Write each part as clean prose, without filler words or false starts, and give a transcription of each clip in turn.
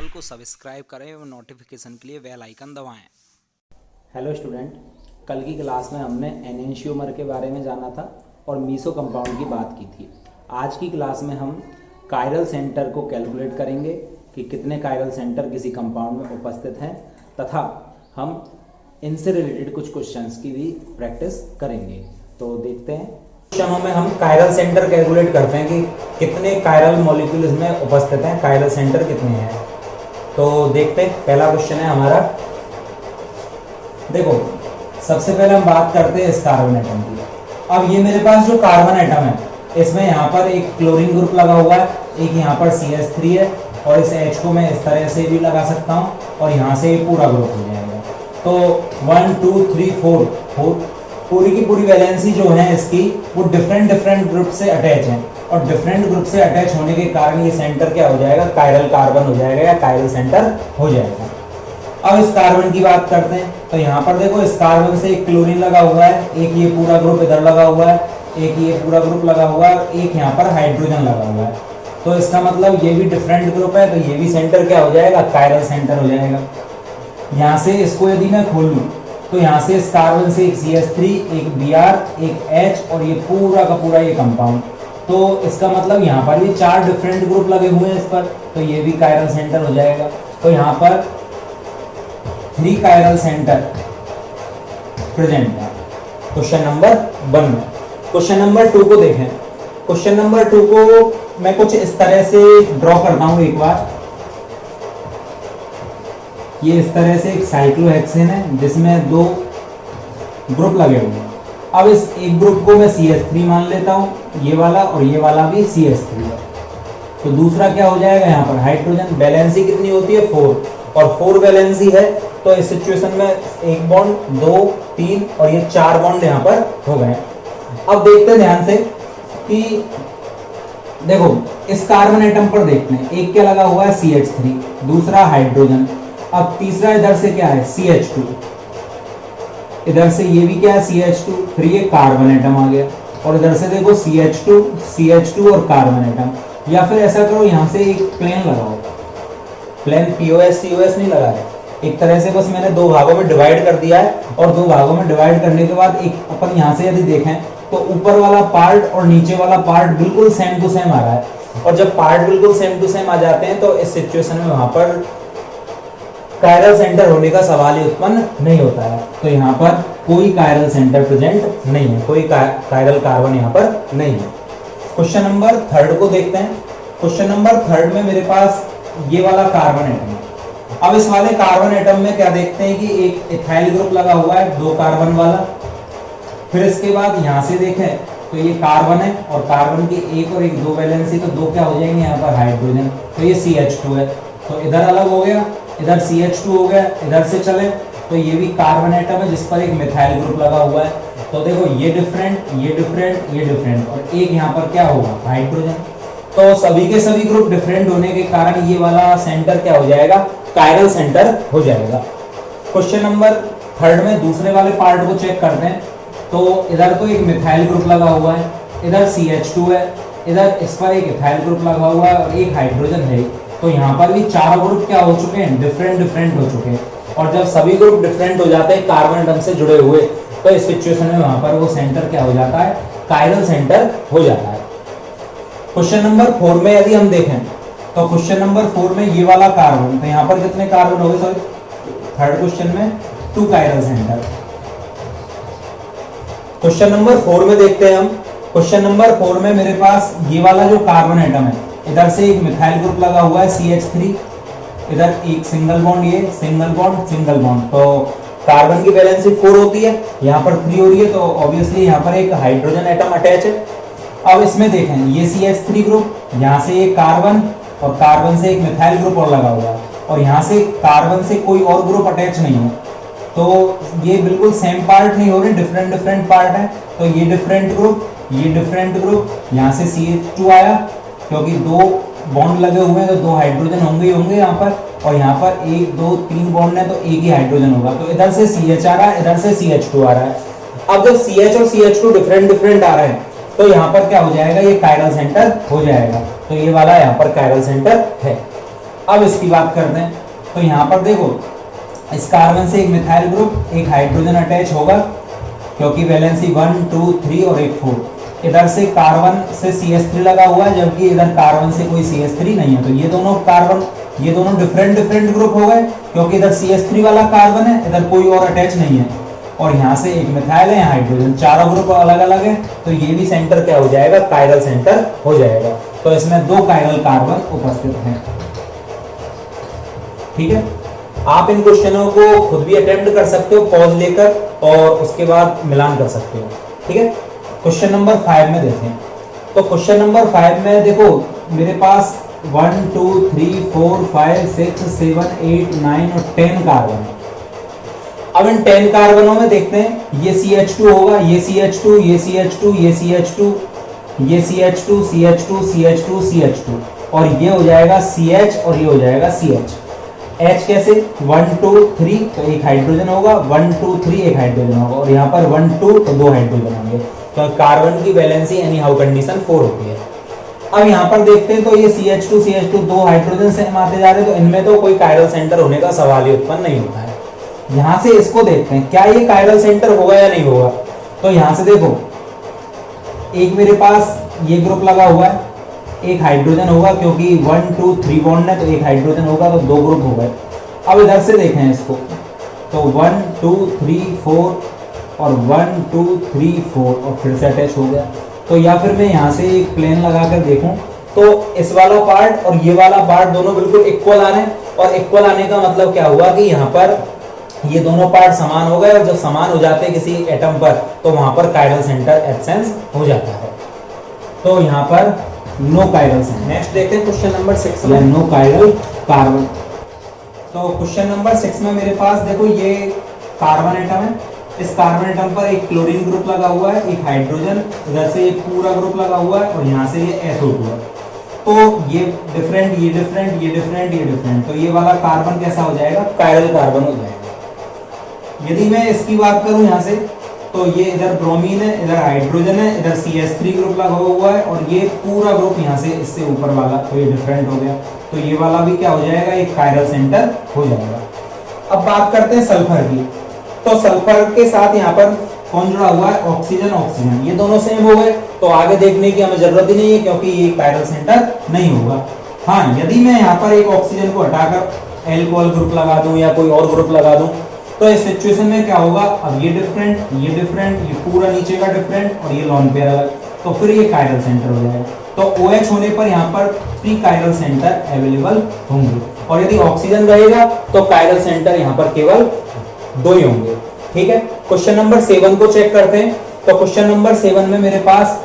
को सब्सक्राइब करें और नोटिफिकेशन के लिए बेल आइकन दबाएं। हेलो स्टूडेंट, कल की क्लास में हमने एनेंशियोमर के बारे में जाना था और मीसो कंपाउंड की बात की थी। आज की क्लास में हम कायरल सेंटर को कैलकुलेट करेंगे कि कितने कायरल सेंटर किसी कंपाउंड में उपस्थित हैं, तथा हम इनसे रिलेटेड कुछ क्वेश्चंस की भी प्रैक्टिस करेंगे। तो देखते हैं, क्वेश्चनों में हम कायरल सेंटर कैलकुलेट करते हैं कि कितने कायरल मॉलिक्यूल्स में उपस्थित हैं, कायरल सेंटर कितने हैं। तो देखते हैं, पहला क्वेश्चन है हमारा। देखो, सबसे पहले हम बात करते हैं इस कार्बन एटम की। अब ये मेरे पास जो कार्बन एटम है, इसमें यहाँ पर एक क्लोरीन ग्रुप लगा हुआ है, एक यहाँ पर CH3 है, और इस H को मैं इस तरह से भी लगा सकता हूँ और यहाँ से ये पूरा ग्रुप हो जाएगा। तो 1 2 3 4 पूरी की पूरी वैलेंसी जो है इसकी, वो डिफरेंट ग्रुप से अटैच है, और डिफरेंट ग्रुप से अटैच होने के कारण ये सेंटर क्या हो जाएगा, कायरल कार्बन हो जाएगा या कायरल सेंटर हो जाएगा। अब इस कार्बन की बात करते हैं, तो यहाँ पर देखो, इस कार्बन से एक क्लोरीन लगा हुआ है, एक ये पूरा ग्रुप इधर लगा हुआ है, एक ये पूरा ग्रुप लगा हुआ है, एक यहाँ पर हाइड्रोजन लगा हुआ है। तो इसका मतलब ये भी डिफरेंट ग्रुप है, तो ये भी सेंटर क्या हो जाएगा, कायरल सेंटर हो जाएगा। यहाँ से इसको यदि मैं खोल लूँ, तो यहाँ से इस कार्बन से एक CH3, एक Br, एक H, और ये पूरा का पूरा ये कंपाउंड। तो इसका मतलब यहाँ पर ये 4 डिफरेंट ग्रुप लगे हुए हैं इस पर, तो ये भी कायरल सेंटर हो जाएगा। तो यहाँ पर 3 कायरल सेंटर प्रेजेंट है क्वेश्चन नंबर 1 में। क्वेश्चन नंबर 2 को देखें। क्वेश्चन नंबर 2 को मैं कुछ इस तरह से ड्रॉ करता हूँ एक बार। ये इस तरह से एक साइक्लोहेक्सेन है जिसमें 2 ग्रुप लगे हुए हैं। अब इस एक ग्रुप को मैं CH3 मान लेता हूँ, ये वाला और ये वाला भी CH3 है। तो दूसरा क्या हो जाएगा, यहाँ पर हाइड्रोजन। वैलेंसी कितनी होती है, 4, और 4 वैलेंसी है, तो इस सिचुएशन में 1 बॉन्ड, 2, 3 और ये 4 बॉन्ड यहाँ पर हो गए। अब देखते हैं ध्यान से कि देखो, इस कार्बन एटम पर देखते हैं, एक क्या लगा हुआ है, CH3, दूसरा हाइड्रोजन, अब तीसरा इधर से क्या है, CH2, इधर से ये भी क्या है, CH2, फिर ये कार्बन एटम आ गया, और इधर से देखो CH2 और कार्बन एटम। या फिर ऐसा करो, यहाँ से एक प्लेन लगाओ, प्लेन POS नहीं लगा है, एक तरह से बस मैंने 2 भागों में डिवाइड कर दिया है, और 2 भागों में डिवाइड करने के बाद एक अपन यहाँ से यदि देखें तो ऊपर वाला पार्ट और नीचे वाला पार्ट बिल्कुल सेम टू सेम आ रहा है। और जब पार्ट बिल्कुल सेम टू सेम आ जाते हैं तो इस सिचुएशन में वहां पर कायरल सेंटर होने का सवाल ही उत्पन्न नहीं होता है। तो यहाँ पर कोई कायरल सेंटर प्रेजेंट नहीं है, कोई कायरल कार्बन यहाँ पर नहीं है। क्वेश्चन नंबर 3 को देखते हैं। क्वेश्चन नंबर 3 में मेरे पास ये वाला कार्बन एटम है। अब इस वाले कार्बन एटम में क्या देखते हैं कि एक इथाइल ग्रुप लगा हुआ है, 2 कार्बन वाला। फिर इसके बाद यहाँ से देखें तो ये कार्बन है, और कार्बन की 1 और 2 वैलेंसी, तो 2 क्या हो जाएंगे यहाँ पर, हाइड्रोजन। तो ये CH2 है, तो इधर अलग हो गया, इधर CH2 हो गया। इधर से चले तो ये भी कार्बन एटम है जिस पर एक मिथाइल ग्रुप लगा हुआ है। तो देखो, ये डिफरेंट, ये डिफरेंट, ये डिफरेंट, और एक यहाँ पर क्या होगा, हाइड्रोजन। तो सभी के सभी ग्रुप डिफरेंट होने के कारण ये वाला सेंटर क्या हो जाएगा, कायरल सेंटर हो जाएगा। क्वेश्चन नंबर 3 में दूसरे वाले पार्ट को चेक करते हैं। तो इधर तो एक मिथाइल ग्रुप लगा हुआ है, इधर CH2 है, इधर इस पर एक इथाइल ग्रुप लगा हुआ है और एक हाइड्रोजन है। तो यहाँ पर भी 4 ग्रुप क्या हो चुके हैं, डिफरेंट हो चुके हैं। और जब सभी ग्रुप डिफरेंट हो जाते हैं कार्बन एटम से जुड़े हुए, तो इस सिचुएशन में वहां पर वो सेंटर क्या हो जाता है, कायरल सेंटर हो जाता है। क्वेश्चन नंबर 4 में यदि हम देखें, तो क्वेश्चन नंबर 4 में ये वाला कार्बन, तो यहाँ पर कितने कार्बन हो गए, सॉरी 3rd क्वेश्चन में 2 कायरल सेंटर। क्वेश्चन नंबर 4 में देखते हैं हम। क्वेश्चन नंबर 4 में मेरे पास ये वाला जो कार्बन एटम है, इधर से एक मिथाइल ग्रुप लगा हुआ है CH3, इधर एक सिंगल बॉन्ड, ये सिंगल बॉन्ड। तो कार्बन की वैलेंसी 4 होती है, यहाँ पर 3 हो रही है, तो ऑब्वियसली यहाँ पर एक हाइड्रोजन एटम अटैच है। अब इसमें देखें, ये CH3 ग्रुप, यहाँ से एक कार्बन, और कार्बन से एक मिथाइल ग्रुप और लगा हुआ है, और यहाँ से कार्बन से कोई और ग्रुप अटैच नहीं है। तो ये बिल्कुल सेम पार्ट नहीं हो रहे, डिफरेंट पार्ट है। तो ये डिफरेंट ग्रुप, यहाँ से CH2 आया, क्योंकि 2 बॉन्ड लगे हुए हैं, तो 2 हाइड्रोजन होंगे यहाँ पर, और यहाँ पर 1 2 3 बॉन्ड है, तो एक ही हाइड्रोजन होगा। तो इधर से CH आ रहा है, इधर से CH2 आ रहा है। अब जब CH और CH2 डिफरेंट आ रहे हैं, तो यहाँ पर क्या हो जाएगा, ये कायरल सेंटर हो जाएगा। तो ये वाला यहाँ पर कायरल सेंटर है। अब इसकी बात करते हैं। तो यहाँ पर देखो, इस कार्बन से एक मिथाइल ग्रुप, एक हाइड्रोजन अटैच होगा क्योंकि वैलेंसी 1 2 3 और एक 4। इधर से कार्बन से CH3 लगा हुआ है, जबकि इधर कार्बन से कोई CH3 नहीं है। तो ये दोनों कार्बन, ये दोनों डिफरेंट ग्रुप हो गए क्योंकि इधर CH3 वाला कार्बन है, इधर कोई और अटैच नहीं है। और यहाँ से एक मिथाइल है, यहाँ हाइड्रोजन, चारों ग्रुप अलग अलग है। तो ये भी सेंटर क्या हो जाएगा, कायरल सेंटर हो जाएगा। तो इसमें 2 कायरल कार्बन उपस्थित हैं। ठीक है, आप इन क्वेश्चनों को खुद भी अटेम्प्ट कर सकते हो पॉज लेकर, और उसके बाद मिलान कर सकते हो। ठीक है, क्वेश्चन नंबर 5 में देखें। तो क्वेश्चन नंबर 5 में देखो, मेरे पास 1 2 3 4 5 6 7 8 9 और 10 कार्बन है। अब इन 10 कार्बनों में देखते हैं, ये CH2 होगा, ये CH2, ये CH2, ये CH2, ये CH2, CH2, CH2, CH2, और ये हो जाएगा CH और ये हो जाएगा CH। H कैसे, 1 2 3 तो एक हाइड्रोजन होगा, 1 2 3 एक हाइड्रोजन होगा, और यहाँ पर 1 2 तो 2 हाइड्रोजन होंगे। तो कार्बन की वैलेंसी एनी हाउ कंडीशन 4 होती है। अब यहाँ पर देखते हैं, तो ये CH2 2 हाइड्रोजन से आते जा रहे हैं, तो इनमें तो कोई कायरल सेंटर होने का सवाल ही उत्पन्न नहीं होता है। यहाँ से इसको देखते हैं, क्या ये कायरल सेंटर होगा या नहीं होगा। तो यहाँ से देखो, एक मेरे पास ये ग्रुप लगा हुआ है, एक हाइड्रोजन होगा क्योंकि 1 2 3 बॉन्ड है, तो एक हाइड्रोजन होगा, तो 2 ग्रुप हो गए। अब इधर से देखें इसको, तो 1 2 3 4 और 1 2 3 4 और फिर से अटैच हो गया। तो या फिर मैं यहाँ से एक प्लेन लगा कर देखूं, तो इस वाला पार्ट और ये वाला पार्ट दोनों बिल्कुल इक्वल आ रहे हैं, और इक्वल आने का मतलब क्या हुआ कि यहाँ पर ये दोनों पार्ट समान हो गए, और जब समान हो जाते हैं किसी एटम पर, तो वहां पर कायरल सेंटर एब्सेंस हो जाता है। तो यहाँ पर नो कायरल सेंटर। नेक्स्ट देखते हैं क्वेश्चन नंबर 6 में, नो कायरल कार्बन। तो क्वेश्चन नंबर 6 में मेरे पास देखो, ये कार्बन एटम है, इस कार्बन एटम पर एक क्लोरीन ग्रुप लगा हुआ है, एक हाइड्रोजन, इधर से एक पूरा ग्रुप लगा हुआ है, और यहाँ से ये SO2 है। तो ये डिफरेंट, ये डिफरेंट, ये डिफरेंट, ये डिफरेंट, तो ये वाला कार्बन कैसा हो जाएगा, कायरल कार्बन हो जाएगा। यदि मैं इसकी बात करूं यहाँ से, तो ये इधर ब्रोमीन है, इधर हाइड्रोजन है, इधर CH3 ग्रुप लगा हुआ है, और ये पूरा ग्रुप यहाँ से इससे ऊपर वाला, तो ये डिफरेंट हो गया। तो ये वाला भी क्या हो जाएगा, एक कायरल सेंटर हो जाएगा। अब बात करते हैं सल्फर की। तो सल्फर के साथ यहाँ पर कौन जुड़ा हुआ है, ऑक्सीजन, ऑक्सीजन, ये दोनों सेम हो गए, तो आगे देखने की हमें जरूरत ही नहीं है क्योंकि ये कायरल सेंटर नहीं होगा। हाँ, यदि मैं यहाँ पर एक ऑक्सीजन को हटाकर एल्कोहल ग्रुप लगा दूं या कोई और ग्रुप लगा दूं, तो इस सिचुएशन में क्या होगा, अब ये डिफरेंट, ये पूरा नीचे का डिफरेंट, और ये लॉन पेयर अलग, तो फिर ये कायरल सेंटर हो जाएगा। तो OH होने पर यहाँ पर 3 कायरल सेंटर अवेलेबल होंगे, और यदि ऑक्सीजन रहेगा तो कायरल सेंटर यहाँ पर केवल 2 ही होंगे। ठीक है, क्वेश्चन नंबर 7 को चेक करते हैं। तो क्वेश्चन नंबर 7 में मेरे पास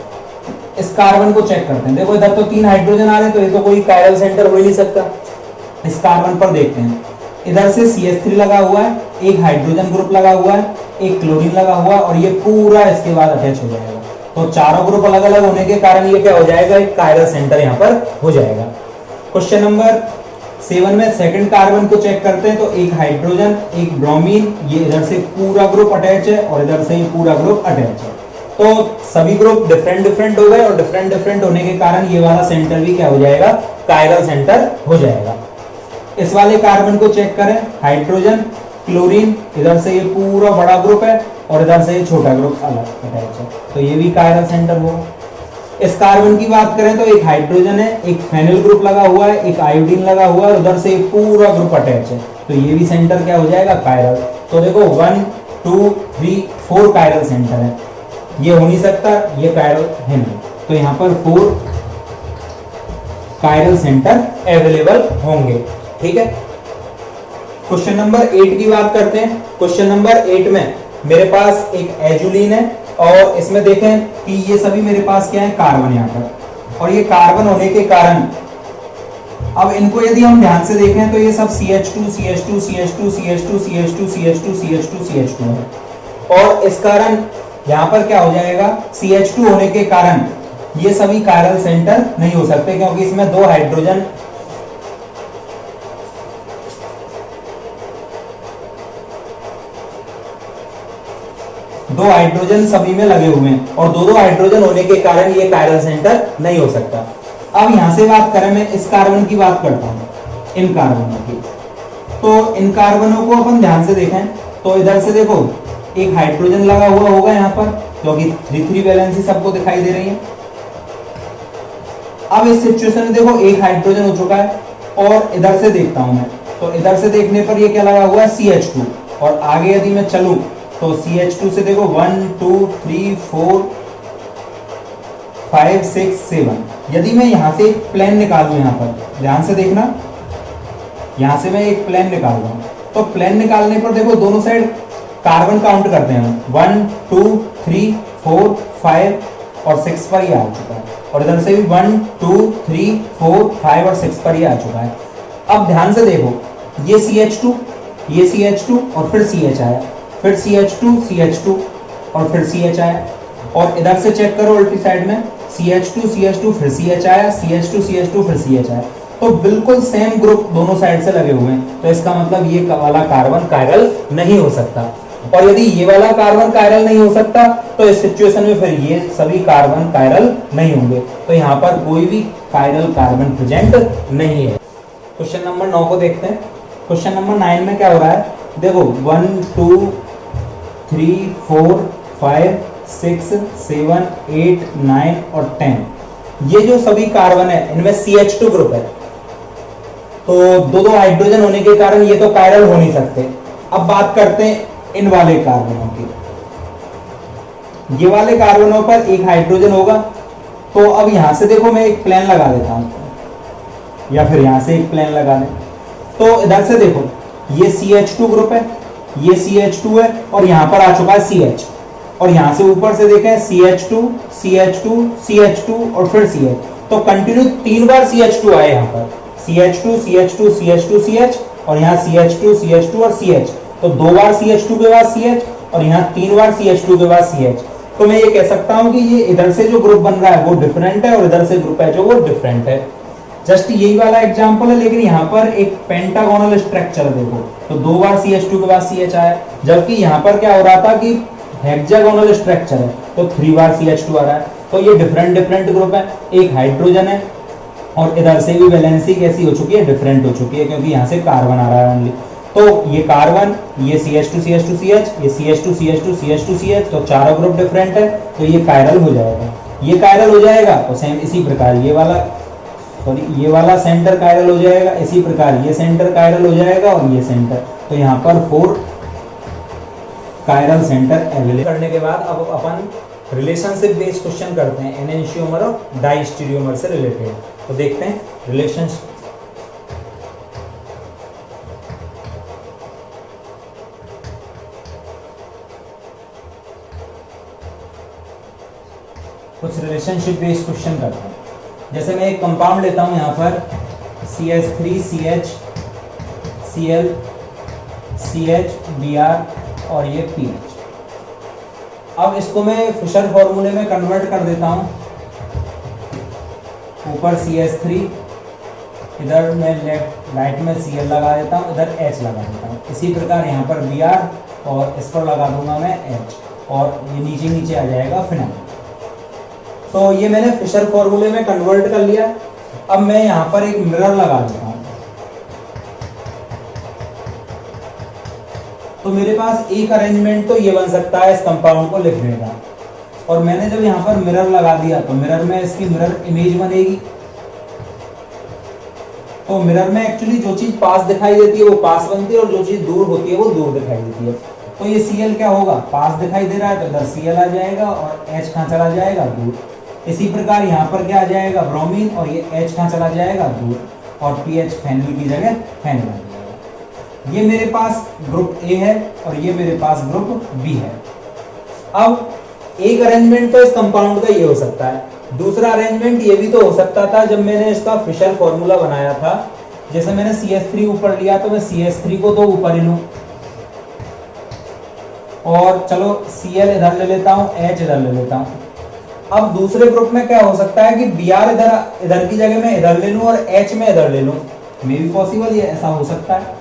इस कार्बन को चेक करते हैं। देखो, इधर तो 3 हाइड्रोजन आ रहे हैं, तो ये तो कोई कायरल सेंटर हो ही नहीं सकता। इस कार्बन पर देखते हैं, इधर से CH3 लगा हुआ है, एक हाइड्रोजन ग्रुप लगा हुआ है, एक क्लोरीन लगा हुआ है, और ये पूरा इसके बाद अटैच हो जाएगा। तो चारों ग्रुप अलग अलग होने के कारण ये क्या हो जाएगा, एक कायरल सेंटर यहाँ पर हो जाएगा। क्वेश्चन नंबर 7 में सेकंड कार्बन को चेक करते हैं। तो एक हाइड्रोजन, एक ब्रोमीन, ये इधर से पूरा ग्रुप अटैच है, और इधर से ये पूरा ग्रुप अटैच है। तो सभी ग्रुप डिफरेंट हो गए, और डिफरेंट होने के कारण ये वाला सेंटर भी क्या हो जाएगा, कायरल सेंटर हो जाएगा। इस वाले कार्बन को चेक करें, हाइड्रोजन, क्लोरीन, इधर से ये पूरा बड़ा ग्रुप है, और इधर से ये छोटा ग्रुप अलग अटैच है, तो ये भी कायरल सेंटर होगा। इस कार्बन की बात करें तो एक हाइड्रोजन है, एक फेनिल ग्रुप लगा हुआ है, एक आयोडीन लगा हुआ है, उधर से पूरा ग्रुप अटैच है, तो ये भी सेंटर क्या हो जाएगा, कायरल। तो देखो 1 2 3 4 कायरल सेंटर है, ये हो नहीं सकता, ये कायरल है नहीं, तो यहाँ पर 4 कायरल सेंटर अवेलेबल होंगे। ठीक है, क्वेश्चन नंबर 8 की बात करते हैं। क्वेश्चन नंबर 8 में मेरे पास एक एजुलिन है, और इसमें देखें कि ये सभी मेरे पास क्या है, कार्बन यहाँ पर, और ये कार्बन होने के कारण अब इनको यदि हम ध्यान से देखें तो ये सब CH2 CH2 CH2 CH2 CH2 CH2 CH2 CH2 है, और इस कारण यहाँ पर क्या हो जाएगा, CH2 होने के कारण ये सभी कायरल सेंटर नहीं हो सकते, क्योंकि इसमें 2 हाइड्रोजन सभी में लगे हुए हैं, और 2 हाइड्रोजन होने के कारण ये कायरल सेंटर नहीं हो सकता। अब यहां से बात करें, मैं इस कार्बन की बात करता हूं, इन कार्बनों की। तो इन कार्बनों को अपन ध्यान से देखें तो इधर से देखो एक हाइड्रोजन लगा हुआ होगा यहाँ पर, क्योंकि 3-3 वैलेंसी सबको दिखाई दे रही है। अब इस सिचुएशन में देखो एक हाइड्रोजन हो चुका है, और इधर से देखता हूं मैं, तो इधर से देखने पर ये क्या लगा हुआ है, CH2। और आगे यदि मैं चलूं तो CH2 से देखो 1 2 3 4 5 6 7। यदि मैं यहां से एक प्लेन निकालूं, यहां पर ध्यान से देखना, यहां से मैं एक प्लेन निकाल रहा हूं, तो प्लेन निकालने पर देखो दोनों साइड कार्बन काउंट करते हैं, 1 2 3 4 5 और 6 पर ये आ चुका है, और इधर से भी 1 2 3 4 5 और 6 पर ये आ चुका है। अब ध्यान से देखो, ये CH2, ये CH2 और फिर CH आया, फिर CH2 CH2 और फिर CH आया, और इधर से चेक करो उल्टी साइड में CH2 CH2 फिर CH आया, CH2 CH2 फिर CH आया। तो बिल्कुल सेम ग्रुप दोनों साइड से लगे हुए हैं, तो इसका मतलब ये वाला कार्बन कायरल नहीं हो सकता। और यदि ये वाला कार्बन कायरल नहीं हो सकता तो इस सिचुएशन में फिर ये सभी कार्बन कायरल नहीं होंगे, तो यहाँ पर कोई भी कायरल कार्बन प्रेजेंट नहीं है। क्वेश्चन नंबर 9 को देखते हैं। क्वेश्चन नंबर 9 में क्या हो रहा है, देखो 1 2 3 4 5 6 7 8 9 और 10, ये जो सभी कार्बन है इनमें CH2 ग्रुप है, तो दो हाइड्रोजन होने के कारण ये तो कायरल हो नहीं सकते। अब बात करते हैं इन वाले कार्बनों की। ये वाले कार्बनों पर एक हाइड्रोजन होगा, तो अब यहां से देखो मैं एक प्लेन लगा देता हूं, या फिर यहां से एक प्लेन लगा दें, तो इधर से देखो ये CH2 ग्रुप है, ये CH2 है, और यहां पर आ चुका है CH, और यहां से ऊपर से देखें CH2 CH2 CH2 और फिर CH, तो कंटिन्यू 3 बार CH2 आए यहाँ पर, CH2 CH2 CH2 CH, और यहाँ CH2 CH2 और CH, तो 2 बार CH2 के बाद CH, और यहाँ 3 बार CH2 के बाद CH। तो मैं ये कह सकता हूं कि ये इधर से जो ग्रुप बन रहा है वो डिफरेंट है, और इधर से ग्रुप है जो वो डिफरेंट है। जस्ट यही वाला एग्जांपल है, लेकिन यहाँ पर एक पेंटागोनल स्ट्रक्चर देखो, तो 2 बार CH2 के बाद CH आया, जबकि यहाँ पर क्या हो रहा था कि हेक्सागोनल स्ट्रक्चर है, तो 3 बार CH2 आ रहा है। तो ये डिफरेंट डिफरेंट ग्रुप है, एक हाइड्रोजन है, और इधर से भी वैलेंसी कैसी हो चुकी है, डिफरेंट हो चुकी है, क्योंकि यहाँ से कार्बन आ रहा है ओनली। तो ये कार्बन, ये CH2 CH2 CH, ये CH2 CH2 CH2 CH, तो चारों ग्रुप डिफरेंट है, तो ये कायरल हो जाएगा। ये कायरल हो जाएगा तो सेम इसी प्रकार ये वाला सेंटर कायरल हो जाएगा, इसी प्रकार ये सेंटर कायरल हो जाएगा, और ये सेंटर, तो यहाँ पर 4 कायरल सेंटर अवेलेबल करने के बाद अब अपन रिलेशनशिप बेस्ड क्वेश्चन करते हैं एनेंशियोमर और डाइस्टीरियोमर से रिलेटेड। तो देखते हैं रिलेशनशिप। कुछ रिलेशनशिप बेस्ड क्वेश्चन करते हैं। जैसे मैं एक कंपाउंड लेता हूं यहाँ पर CH3CH Cl CH Br और ये PH। अब इसको मैं फिशर फॉर्मूले में कन्वर्ट कर देता हूं। ऊपर CH3, इधर मैं लेफ्ट राइट में Cl लगा देता हूं, इधर H लगा देता हूं। इसी प्रकार यहाँ पर Br और इस पर लगा दूंगा मैं H, और ये नीचे नीचे आ जाएगा फिनाइल। तो ये मैंने फिशर फॉर्मूले में कन्वर्ट कर लिया। अब मैं यहाँ पर एक मिरर लगा देता हूँ, तो मेरे पास एक अरेंजमेंट तो ये बन सकता है इस कंपाउंड को लिखने का। और मैंने जब यहाँ पर मिरर लगा दिया तो मिरर में इसकी मिरर इमेज बनेगी। तो मिरर में एक्चुअली जो चीज पास दिखाई देती है वो पास बनती है, और जो चीज दूर होती है वो दूर दिखाई देती है। तो ये Cl क्या होगा, पास दिखाई दे रहा है तो इधर Cl आ जाएगा, और H कहाँ चला जाएगा, दूर। इसी प्रकार यहाँ पर क्या आ जाएगा, ब्रोमीन, और ये H कहाँ चला जाएगा, दूर, और PH फेनिल की जगह फेनिल आ जाएगा। ये मेरे पास ग्रुप A है, और ये मेरे पास ग्रुप B है। अब एक अरेंजमेंट तो इस कंपाउंड का ये हो सकता है, दूसरा अरेंजमेंट ये भी तो हो सकता था जब मैंने इसका फिशर फॉर्मूला बनाया था। जैसे मैंने CH3 ऊपर लिया तो मैं CH3 को तो ऊपर ही लूं, और चलो Cl इधर ले लेता हूं, H इधर ले लेता हूं। अब दूसरे ग्रुप में क्या हो सकता है कि Br इधर की जगह मैं इधर ले लूं और H में इधर ले लूं, मे भी पॉसिबल, ये ऐसा हो सकता है,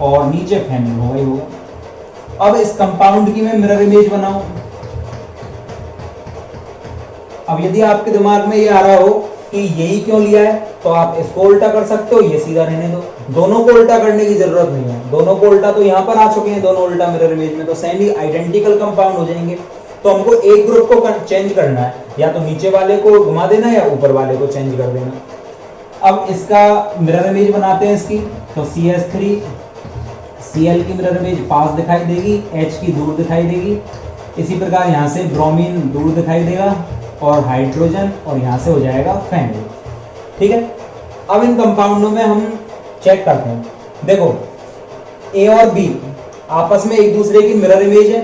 और नीचे फेनिल होगा ही होगा। अब इस कंपाउंड की मैं मिरर इमेज बनाऊं। अब यदि आपके दिमाग में ये आ रहा हो कि यही क्यों लिया है, तो आप इसको उल्टा कर सकते हो, ये सीधा रहने दो। दोनों को उल्टा करने की जरूरत नहीं है, दोनों को उल्टा तो यहाँ पर आ चुके हैं, दोनों उल्टा मिरर इमेज में, तो सेम ही आइडेंटिकल कंपाउंड हो जाएंगे। तो हमको एक ग्रुप को चेंज करना है, या तो नीचे वाले को घुमा देना या ऊपर वाले को चेंज कर देना। अब इसका मिरर इमेज बनाते हैं इसकी, तो CH3 Cl की मिरर इमेज पास दिखाई देगी, H की दूर दिखाई देगी। इसी प्रकार यहाँ से ब्रोमीन दूर दिखाई देगा और हाइड्रोजन, और यहाँ से हो जाएगा फेनोल। ठीक है, अब इन कंपाउंडों में हम चेक करते हैं। देखो A और B आपस में एक दूसरे की मिरर इमेज है,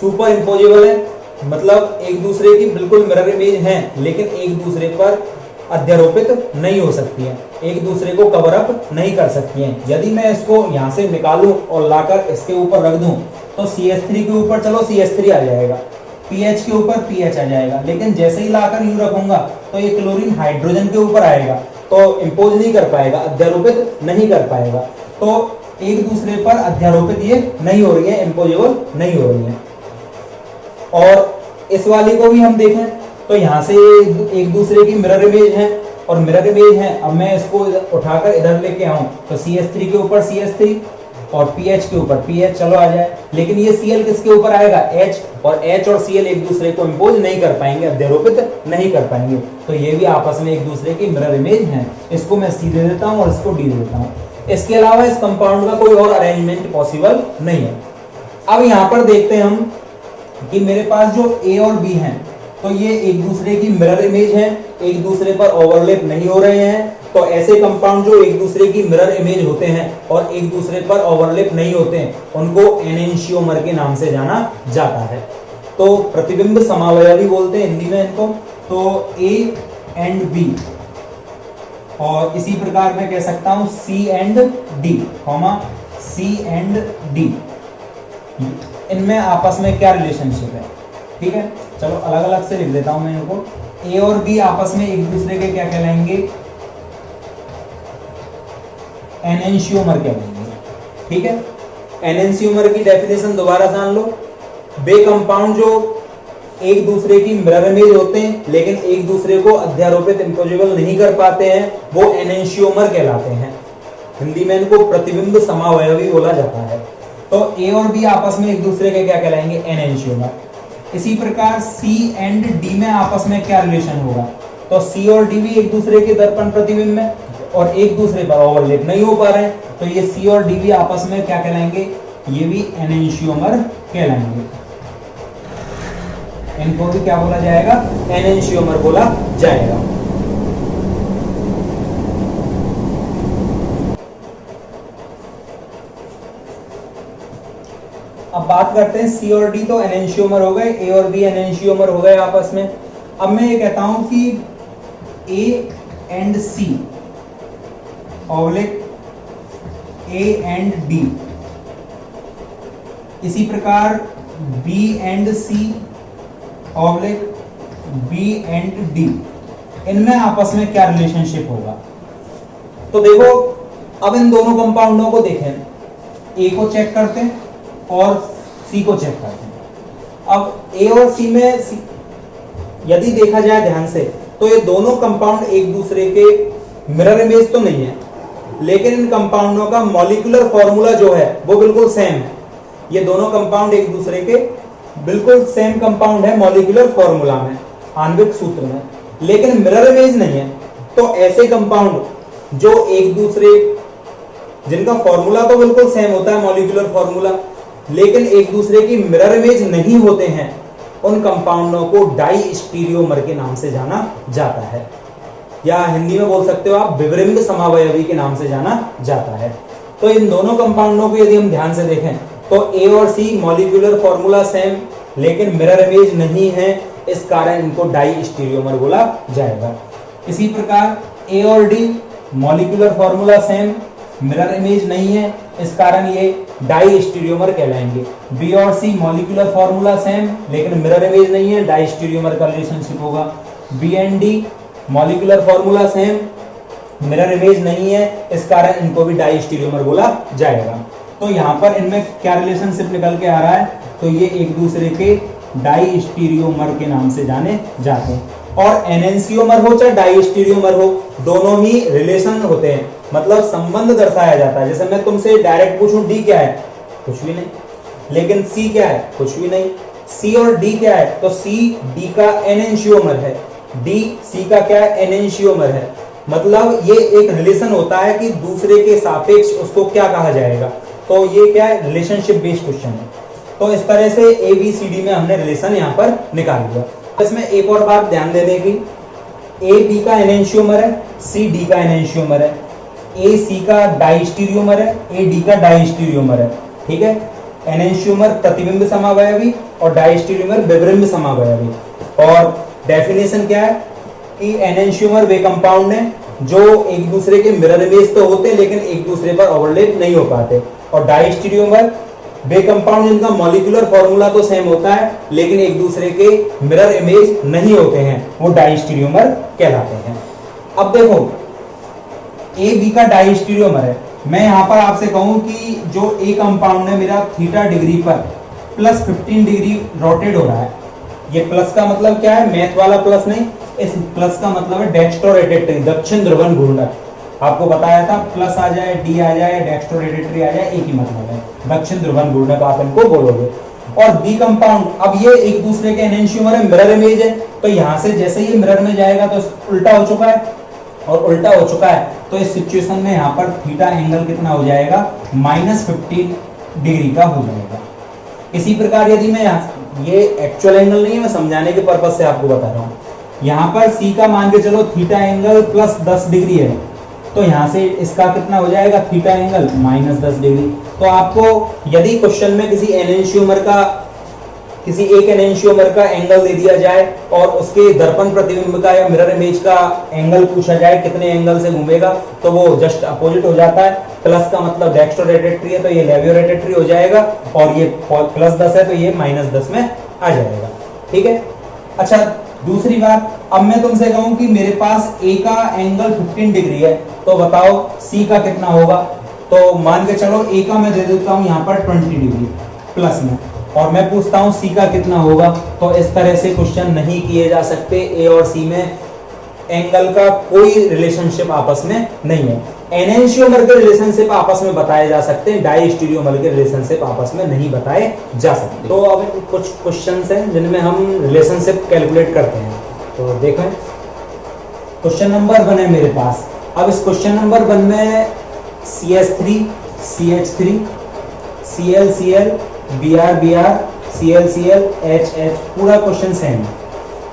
सुपर इम्पोजेबल है, मतलब एक दूसरे की बिल्कुल मिरर इमेज है, लेकिन एक दूसरे पर अध्यारोपित नहीं हो सकती है, एक दूसरे को कवर अप नहीं कर सकती हैं। यदि मैं इसको यहाँ से निकालूं और लाकर इसके ऊपर रख दूं, तो CH3 के ऊपर चलो CH3 आ जाएगा, PH के ऊपर PH आ जाएगा, लेकिन जैसे ही लाकर यूं रखूंगा तो ये क्लोरीन हाइड्रोजन के ऊपर आएगा, तो इंपोज नहीं कर पाएगा, अध्यारोपित नहीं कर पाएगा। तो एक दूसरे पर अध्यारोपित ये नहीं हो रही है, इंपोजेबल नहीं हो रही है। और इस वाली को भी हम देखें तो यहाँ से एक दूसरे की मिरर इमेज है, और मिरर इमेज है। अब मैं इसको उठाकर इधर लेके आऊं तो CH3 के ऊपर CH3 और PH के ऊपर PH चलो आ जाए, लेकिन ये Cl किसके ऊपर आएगा, H, और H और Cl एक दूसरे को इंपोज नहीं कर पाएंगे, अध्यारोपित नहीं कर पाएंगे, तो ये भी आपस में एक दूसरे की मिरर इमेज है। इसको मैं C दे देता हूँ और इसको D दे देता हूँ। इसके अलावा इस कंपाउंड का कोई और अरेंजमेंट पॉसिबल नहीं है। अब यहाँ पर देखते हैं हम कि मेरे पास जो A और B हैं, तो ये एक दूसरे की मिरर इमेज है, एक दूसरे पर ओवरलैप नहीं हो रहे हैं। तो ऐसे कंपाउंड जो एक दूसरे की मिरर इमेज होते हैं और एक दूसरे पर ओवरलैप नहीं होते हैं, उनको एनेंशियोमर के नाम से जाना जाता है। तो प्रतिबिंब समावयवी बोलते हैं हिंदी में इनको। तो A एंड B, और इसी प्रकार मैं कह सकता हूं C and D, C and D, इनमें आपस में क्या रिलेशनशिप है। ठीक है, चलो अलग अलग से लिख देता हूं मैं इनको। A और B आपस में एक दूसरे के क्या कहलाएंगे, एनेंशियोमर कहलाएंगे। ठीक है, एनेंशियोमर की डेफिनेशन दोबारा जान लो। वे कंपाउंड जो एक दूसरे की मिरर इमेज होते हैं लेकिन एक दूसरे को अध्यारोपित इंपोजेबल नहीं कर पाते हैं, वो एनेंशियोमर कहलाते हैं। हिंदी में इनको प्रतिबिंब समावयवी बोला जाता है। तो A और B आपस में एक दूसरे के क्या कहलाएंगे, एनेंशियोमर। इसी प्रकार C एंड D में आपस में क्या रिलेशन होगा, तो C और D भी एक दूसरे के दर्पण प्रतिबिंब में और एक दूसरे पर ओवरलैप नहीं हो पा रहे हैं, तो ये C और D भी आपस में क्या कहलाएंगे, ये भी एनेंशियोमर कहलाएंगे। इनको भी क्या बोला जाएगा, एनेंशियोमर बोला जाएगा। अब बात करते हैं C और D तो एनेंशियोमर हो गए, A और B एनेंशियोमर हो गए आपस में। अब मैं ये कहता हूं कि A and C ओवलेक A and D, इसी प्रकार B and C ओवलेक B and D, इनमें आपस में क्या रिलेशनशिप होगा। तो देखो अब इन दोनों कंपाउंडों को देखें, A को चेक करते हैं और C को चेक करते हैं। अब A और C में यदि देखा जाए ध्यान से तो ये दोनों कंपाउंड एक दूसरे के मिरर इमेज तो नहीं है, लेकिन इन कंपाउंडों का मॉलिक्यूलर फॉर्मूला जो है वो बिल्कुल सेम है। ये दोनों कंपाउंड एक दूसरे के बिल्कुल सेम कंपाउंड है मॉलिक्यूलर फॉर्मूला में, आणविक सूत्र में, लेकिन मिरर इमेज नहीं है। तो ऐसे कंपाउंड जो एक दूसरे, जिनका फॉर्मूला तो बिल्कुल सेम होता है मॉलिक्यूलर फॉर्मूला, लेकिन एक दूसरे की मिरर इमेज नहीं होते हैं, उन कंपाउंडों को डाई स्टीरियोमर के नाम से जाना जाता है, या हिंदी में बोल सकते हो आप विवृंद समावयवी के नाम से जाना जाता है। तो इन दोनों कंपाउंडों को यदि हम ध्यान से देखें तो A और C मॉलिक्यूलर फॉर्मूला सेम लेकिन मिरर इमेज नहीं है, इस कारण इनको डाई स्टीरियोमर बोला जाएगा। इसी प्रकार A और D molecular formula same, mirror image नहीं है, इस कारण ये डाई स्टीरियोमर कहलाएंगे। B और C मॉलिक्यूलर फॉर्मूला सेम लेकिन मिरर इमेज नहीं है, डाई स्टीरियोमर का रिलेशनशिप होगा। B and D molecular formula same, mirror image नहीं है, इस कारण इनको भी डाई स्टीरियोमर बोला जाएगा। तो यहाँ पर इनमें क्या रिलेशनशिप निकल के आ रहा है, तो ये एक दूसरे के डाई स्टीरियोमर के नाम से जाने जाते हैं। और एनेंशियोमर हो चाहे डाइस्टीरियोमर हो, दोनों ही रिलेशन होते हैं, मतलब संबंध दर्शाया जाता है। जैसे मैं तुमसे डायरेक्ट पूछूं डी क्या है, कुछ भी नहीं, लेकिन सी क्या है, कुछ भी नहीं। सी और डी क्या है, तो सी डी का एनेंशियोमर है, डी सी का क्या है, एनेंशियोमर है। मतलब ये एक रिलेशन होता है कि दूसरे के सापेक्ष उसको क्या कहा जाएगा। तो ये क्या है, रिलेशनशिप बेस्ड क्वेश्चन है। तो इस तरह से ए बी सी डी में हमने रिलेशन यहाँ पर निकाल दिया। इसमें एक और बात ध्यान देने की, ए बी का एनेंशियोमर है, सी डी का एनेंशियोमर है, ए सी का डाइस्टीरियोमर है, ए डी का डाइस्टीरियोमर है। ठीक है, एनेंशियोमर प्रतिबिंब समावयवी और डाइस्टीरियोमर विबरिंब समावयवी। और डेफिनेशन क्या है कि एनेंशियोमर वे कंपाउंड है जो एक दूसरे के मिरर इमेज तो होते हैं लेकिन एक दूसरे पर ओवरलैप नहीं हो पाते, और डाइस्टीरियोमर वे कंपाउंड जिनका मॉलिक्यूलर फॉर्मूला तो सेम होता है लेकिन एक दूसरे के मिरर इमेज नहीं होते हैं, वो डाइस्टीरियोमर कहलाते हैं। अब देखो ए बी का डाइस्टीरियोमर है, मैं यहाँ पर आपसे कहूं कि जो ए कंपाउंड है मेरा थीटा डिग्री पर प्लस 15 डिग्री रोटेट हो रहा है। ये प्लस का मतलब क्या है, मैथ वाला प्लस नहीं, इस प्लस का मतलब है डेक्स्ट्रोरोटेटरी, दक्षिण ध्रुवन घूर्णक। आपको बताया था प्लस आ जाए डी आ जाए डेक्स्ट्रोरोटेटरी आ जाए, एक ही मतलब है, दक्षिण ध्रुवन घूर्णक आप इनको बोलोगे। और बी कंपाउंड, अब ये एक दूसरे के एनेंशियोमर है, मिरर इमेज है, तो यहाँ से जैसे ये मिरर में जाएगा तो उल्टा हो चुका है, और उल्टा हो चुका है तो इस सिचुएशन में यहाँ पर थीटा एंगल कितना हो जाएगा, -15 डिग्री का हो जाएगा। इसी प्रकार यदि मैं ये एक्चुअल एंगल नहीं है, मैं समझाने के पर्पज से आपको बता रहा हूँ, यहाँ पर सी का मान के चलो थीटा एंगल प्लस 10 डिग्री है, तो यहाँ से इसका कितना हो जाएगा, थीटा एंगल -10 डिग्री। तो आपको यदि क्वेश्चन में किसी एनेंशियोमर का, किसी एक एनेंशियोमर का एंगल दे दिया जाए और उसके दर्पण प्रतिबिंब का या मिरर इमेज का एंगल पूछा जाए कितने एंगल से घूमेगा, तो वो जस्ट अपोजिट हो जाता है। प्लस का मतलब डेक्स्ट्रोरोटेटरी है तो ये लेवियोरोटेटरी हो जाएगा, और ये +10 है तो ये -10 में आ जाएगा। ठीक है, अच्छा दूसरी बात, अब मैं तुमसे कहूं कि मेरे पास ए का एंगल 15 डिग्री है, तो बताओ सी का कितना होगा। तो मान के चलो ए का मैं दे देता हूं यहाँ पर 20 डिग्री प्लस में, और मैं पूछता हूं सी का कितना होगा। तो इस तरह से क्वेश्चन नहीं किए जा सकते, ए और सी में एंगल का कोई रिलेशनशिप आपस में नहीं है। एनेंशियोमर के रिलेशनशिप आपस में बताए जा सकते हैं, डाइस्टीरियोमर के रिलेशनशिप आपस में नहीं बताए जा सकते। तो अब कुछ क्वेश्चंस हैं जिनमें हम रिलेशनशिप कैलकुलेट करते हैं। तो देखें, क्वेश्चन नंबर 1 है मेरे पास। अब इस क्वेश्चन नंबर 1 में CH3 CH3 Cl Cl Br Br Cl Cl H H, पूरा क्वेश्चन सेम है।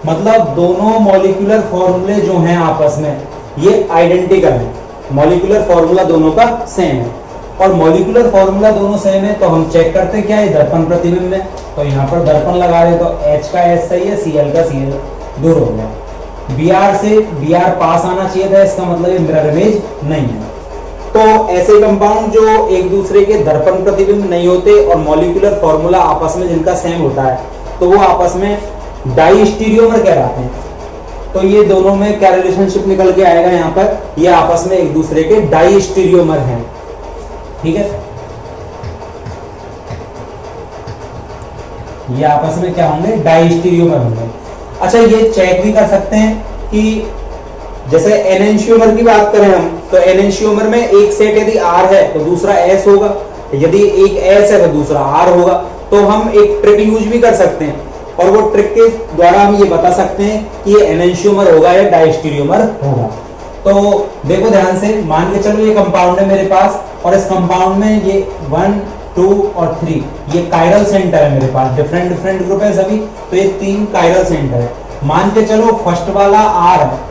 मतलब दोनों मॉलिक्यूलर फॉर्मूले जो हैं आपस में ये आइडेंटिकल है, मॉलिक्यूलर फॉर्मूला दोनों का सेम है। और मॉलिक्यूलर फॉर्मूला दोनों सेम है तो हम चेक करते हैं क्या है, दर्पण प्रतिबिंब है, तो यहाँ पर दर्पण लगा रहे तो H का H सही है, Cl का Cl दूर हो गया। Br से Br पास आना चाहिए था, इसका मतलब ये मिरर इमेज नहीं है। तो ऐसे कंपाउंड जो एक दूसरे के दर्पण प्रतिबिंब नहीं होते और मॉलिक्यूलर फॉर्मूला आपस में जिनका सेम होता है, तो वो आपस में डाइस्टीरियोमर कहलाते हैं। तो ये दोनों में क्या रिलेशनशिप निकल के आएगा, यहाँ पर ये आपस में एक दूसरे के डाइस्टीरियोमर हैं। ठीक है, ये आपस में क्या होंगे, डाइस्टीरियोमर होंगे। अच्छा, ये चेक भी कर सकते हैं कि जैसे एनेंशियोमर की बात करें हम, तो एनेंशियोमर में एक सेट यदि R है तो दूसरा S होगा, यदि एक S है तो दूसरा R होगा। तो हम एक ट्रिक यूज भी कर सकते हैं, और वो ट्रिक के द्वारा हम ये बता सकते हैं कि ये एनेंशियोमर होगा या डाइस्टीरियोमर होगा। तो देखो ध्यान से, मान के चलो ये कंपाउंड है मेरे पास, और इस कंपाउंड में ये 1, 2 और 3 ये कायरल सेंटर है मेरे पास, डिफरेंट ग्रुप है सभी, तो ये 3 कायरल सेंटर है। मान के चलो फर्स्ट वाला R है,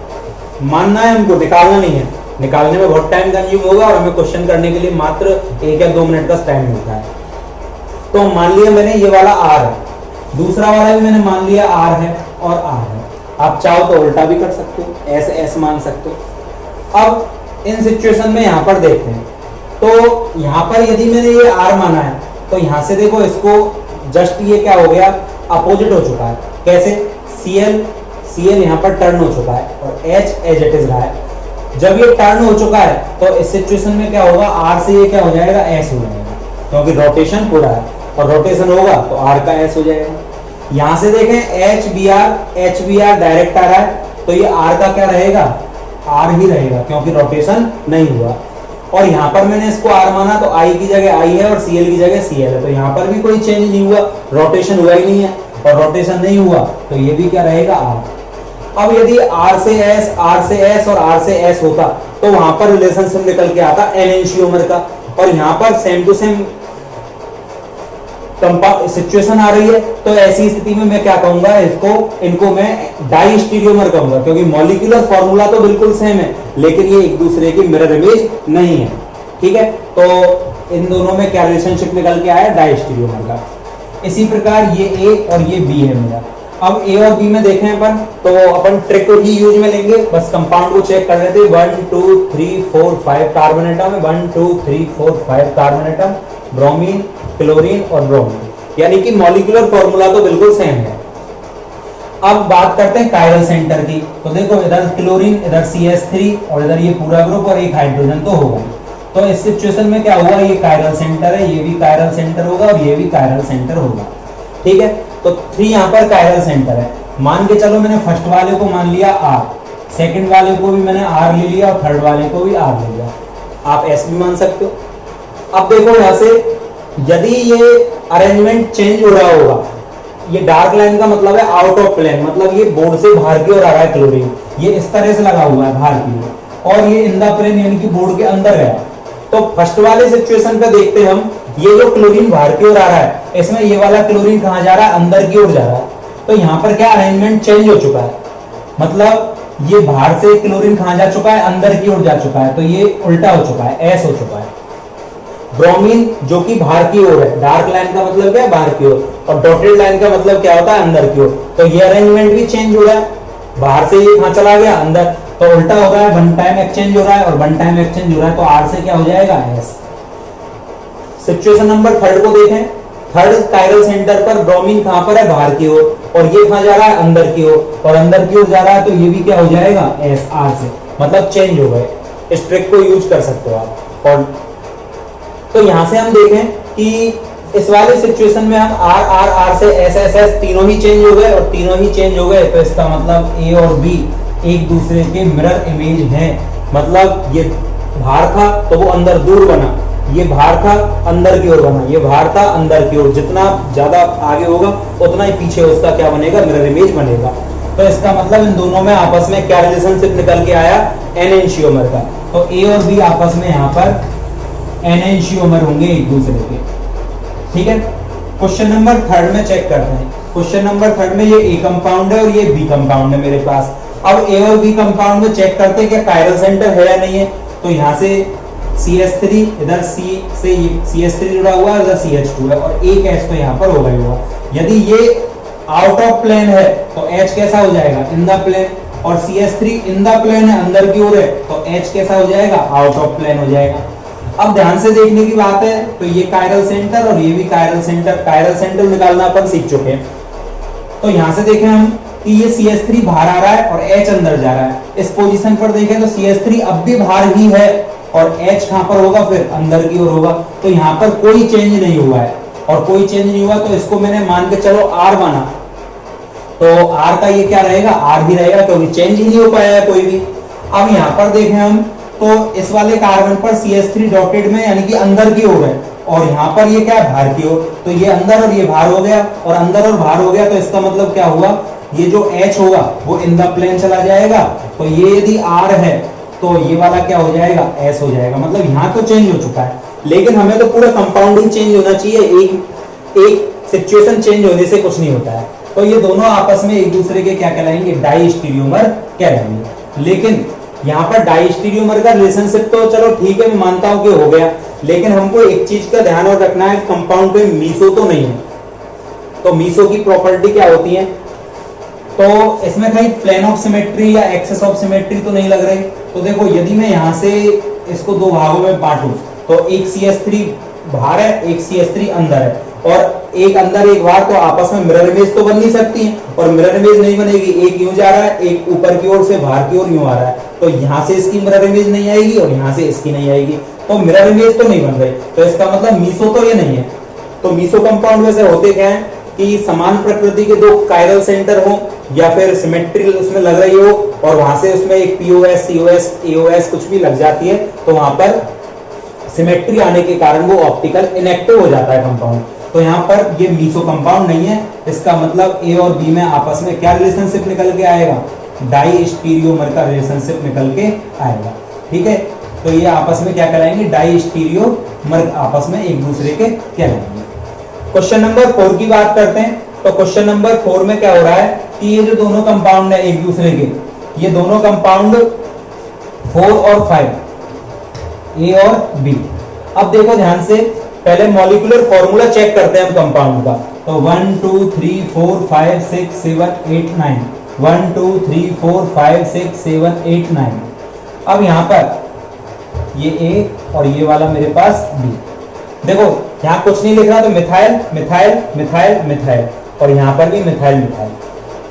मानना है हमको, निकालना नहीं है, निकालने में बहुत टाइम कंज्यूम होगा और हमें क्वेश्चन करने के लिए मात्र 1 या 2 मिनट का टाइम मिलता है। तो मान लिया मैंने ये वाला R है, दूसरा वाला भी मैंने मान लिया R है और R है। आप चाहो तो उल्टा भी कर सकते हो, ऐसे ऐसे मान सकते हो। अब इन सिचुएशन में यहाँ पर देखते हैं, तो यहाँ पर यदि मैंने ये R माना है तो यहाँ से देखो इसको जस्ट ये क्या हो गया, अपोजिट हो चुका है। कैसे, Cl यहाँ पर टर्न हो चुका है और H एज इट इज रहा है। जब ये टर्न हो चुका है तो इस सिचुएशन में क्या होगा, R से ये क्या हो जाएगा, S हो जाएगा, क्योंकि रोटेशन पूरा है और रोटेशन होगा तो R का S हो जाएगा। यहाँ से देखें HBr डायरेक्ट आ रहा है, तो ये R का क्या रहेगा, R ही रहेगा क्योंकि रोटेशन नहीं हुआ। और यहाँ पर मैंने इसको R माना तो I की जगह I है और Cl की जगह Cl है, तो यहाँ पर भी कोई चेंज नहीं हुआ, रोटेशन हुआ ही नहीं है, और रोटेशन नहीं हुआ तो ये भी क्या रहेगा, R। अब यदि R से S, R से S और R से S होता तो वहां पर रिलेशनशिप निकल के आता n एंशियोमर का, और यहाँ पर सेम टू सेम सिचुएशन आ रही है, तो ऐसी स्थिति में मैं क्या कहूंगा, इनको मैं डाई स्टीरियोमर कहूंगा, क्योंकि मॉलिक्यूलर फॉर्मूला तो बिल्कुल सेम है लेकिन ये एक दूसरे की मिरर इमेज नहीं है। ठीक है, तो इन दोनों में क्या रिलेशनशिप निकल के आया, डाई स्टीरियोमर का। इसी प्रकार ये A और ये B है मेरा। अब A और B में देखें अपन, तो अपन ट्रिक को ही यूज में लेंगे, बस कंपाउंड को चेक कर लेते हैं। 1 2 3 4 5 कार्बन एटम है, 1 2 3 4 5 कार्बन एटम, ब्रोमीन, क्लोरीन और ब्रोमीन, यानी कि मॉलिक्यूलर फॉर्मूला तो बिल्कुल सेम है। अब बात करते हैं कायरल सेंटर की, तो देखो इधर क्लोरीन, इधर CH3 और इधर ये पूरा ग्रुप और एक हाइड्रोजन तो होगा। तो इस सिचुएशन में क्या हुआ, ये कायरल सेंटर है, ये भी कायरल सेंटर होगा और ये भी कायरल सेंटर होगा। ठीक है, तो 3 यहाँ पर कायरल सेंटर है। मान के चलो मैंने फर्स्ट वाले को मान लिया R, सेकंड वाले को भी मैंने R ले लिया और थर्ड वाले को भी R ले लिया, आप S भी मान सकते हो। अब देखो यहाँ से यदि ये अरेंजमेंट चेंज हो रहा होगा, ये डार्क लाइन का मतलब है आउट ऑफ प्लेन, मतलब ये बोर्ड से बाहर की ओर आ रहा है क्लोरीन, ये इस तरह से लगा हुआ है बाहर की ओर, और ये इन द प्लेन यानी कि बोर्ड के अंदर है। तो फर्स्ट वाले सिचुएशन पे देखते हैं हम, ये जो क्लोरीन बाहर की ओर आ रहा है, इसमें ये वाला क्लोरीन कहाँ जा रहा है, अंदर की ओर जा रहा है। तो यहाँ पर क्या अरेंजमेंट चेंज हो चुका है, मतलब ये बाहर से क्लोरीन कहाँ जा चुका है, अंदर की ओर जा चुका है, तो ये उल्टा हो चुका है, ऐस हो चुका है। ब्रोमीन जो कि बाहर की ओर है, डार्क लाइन का मतलब क्या है, बाहर की ओर, और डॉटेड लाइन का मतलब क्या होता है, अंदर की ओर। तो ये अरेंजमेंट भी चेंज हो रहा है, बाहर से ये कहाँ चला गया, अंदर, तो उल्टा हो रहा है, वन टाइम एक्सचेंज हो रहा है और वन टाइम एक्सचेंज हो रहा है, तो R से क्या हो जाएगा, S। सिचुएशन नंबर थर्ड को देखें, थर्ड कायरल सेंटर पर ब्रोमीन कहां पर है, बाहर की ओर, और ये कहां जा रहा है, अंदर की ओर, और अंदर की ओर जा रहा है, तो ये भी क्या हो जाएगा, S, R से, मतलब चेंज हो गए। इस ट्रिक को यूज कर सकते हो आप। और तो यहां से हम देखें कि इस वाले सिचुएशन में हम R से S तीनों ही चेंज हो गए, और तीनों ही चेंज हो गए, तो इसका मतलब A और B एक दूसरे के मिरर इमेज हैं। मतलब ये बाहर था तो वो अंदर दूर बना, ये बाहर था अंदर की ओर बना, ये बाहर था अंदर की ओर, जितना ज्यादा आगे होगा उतना ही पीछे उसका क्या बनेगा, मिरर इमेज बनेगा। तो इसका मतलब इन दोनों में आपस में क्या रिलेशनशिप निकल के आया, एनेंशियोमर का। तो A और B आपस में यहाँ पर एनेंशियोमर होंगे एक दूसरे के। ठीक है, क्वेश्चन नंबर थर्ड में चेक करते हैं। क्वेश्चन नंबर थर्ड में ये A कंपाउंड है और ये B कंपाउंड है मेरे पास। अब A और B कंपाउंड में चेक करते हैं कि कायरल सेंटर है या नहीं है। तो यहाँ से CH3, इधर C से CH3 जुड़ा हुआ है, इधर CH2 है, और एक H तो यहाँ पर होगा ही होगा। यदि ये आउट ऑफ प्लेन है तो H कैसा हो जाएगा, इन द प्लेन, और CH3 इन द प्लेन है, अंदर की ओर है, तो H कैसा हो जाएगा, आउट ऑफ प्लेन हो जाएगा। अब ध्यान से देखने की बात है, तो ये कायरल सेंटर और ये भी कायरल सेंटर निकालना अपन सीख चुके हैं। तो यहाँ से देखें हम कि ये CH3 बाहर आ रहा है और H अंदर जा रहा है। इस पोजीशन पर देखें तो CH3 अब भी बाहर ही है और H कहां पर होगा, फिर अंदर की ओर होगा। तो यहाँ पर कोई चेंज नहीं हुआ है, और कोई चेंज नहीं हुआ तो इसको मैंने मान के चलो R माना, तो R का ये क्या रहेगा, R भी रहेगा, क्योंकि चेंज ही नहीं हो पाया है कोई भी। अब यहाँ पर देखें हम, तो इस वाले कार्बन पर CH3 डॉटेड में यानी कि अंदर की ओर है, और यहाँ पर ये क्या है, बाहर की ओर, तो ये अंदर और ये बाहर हो गया, और अंदर और बाहर हो गया, तो इसका मतलब क्या हुआ, ये जो H होगा वो इन द प्लेन चला जाएगा। तो ये यदि R है तो ये वाला क्या हो जाएगा, S हो जाएगा। मतलब यहाँ तो चेंज हो चुका है, लेकिन हमें तो पूरा कंपाउंडिंग चेंज होना चाहिए, एक सिचुएशन चेंज होने से कुछ नहीं होता है। तो ये दोनों आपस में एक दूसरे के क्या कहलाएंगे, डाई स्टीरियोमर कहलाएंगे। लेकिन यहाँ पर डाई स्टीरियोमर का रिलेशनशिप तो चलो ठीक है, मैं मानता हूं कि हो गया, लेकिन हमको एक चीज का ध्यान और रखना है, कंपाउंड पे मीसो तो नहीं है। तो मीसो की प्रॉपर्टी क्या होती है, तो इसमें कहीं प्लेन ऑफ सिमेट्री या एक्सेस ऑफ सिमेट्री तो नहीं लग रही। तो देखो यदि मैं यहाँ से इसको दो भागों में बांटूं, तो एक CH3 बाहर है, एक CH3 अंदर है, और एक अंदर एक बाहर, तो आपस में मिरर इमेज तो बन नहीं सकती है, और मिरर इमेज नहीं बनेगी, एक यूं जा रहा है, एक ऊपर की ओर से बाहर की ओर यूं आ रहा है, तो यहाँ से इसकी मिरर इमेज नहीं आएगी और यहाँ से इसकी नहीं आएगी, तो मिरर इमेज तो नहीं बन रही। तो इसका मतलब मीसो तो ये नहीं है। तो मीसो कंपाउंड में से होते क्या है कि समान प्रकृति के दो कायरल सेंटर हो या फिर सिमेट्री उसमें लग रही हो और वहां से उसमें एक पीओएस, सीओएस, एओएस कुछ भी लग जाती है तो वहां पर सिमेट्री आने के कारण वो ऑप्टिकल इनएक्टिव हो जाता है कंपाउंड। तो यहाँ पर ये मीसो कंपाउंड नहीं है, इसका मतलब ए और बी में आपस में क्या रिलेशनशिप निकल के आएगा, डाई स्टीरियोमर का रिलेशनशिप निकल के आएगा। ठीक है, तो ये आपस में क्या कराएंगे, डाई स्टीरियोमर आपस में एक दूसरे के कहलाएंगे। क्वेश्चन नंबर 4 की बात करते हैं। तो क्वेश्चन नंबर 4 में क्या हो रहा है कि ये जो दोनों कंपाउंड है एक दूसरे के, ये दोनों कंपाउंड 4 और 5, ए और बी। अब देखो ध्यान से, पहले मॉलिक्यूलर फॉर्मूला चेक करते हैं हम कंपाउंड का। तो 1 2 3 4 5 6 7 8 9, 1 2 3 4 5 6 7 8 9। अब यहां पर ये ए और ये वाला मेरे पास बी। देखो यहां कुछ नहीं लिख रहा तो मिथाइल मिथाइल मिथाइल मिथाइल, और यहां पर भी मिथाइल मिथाइल।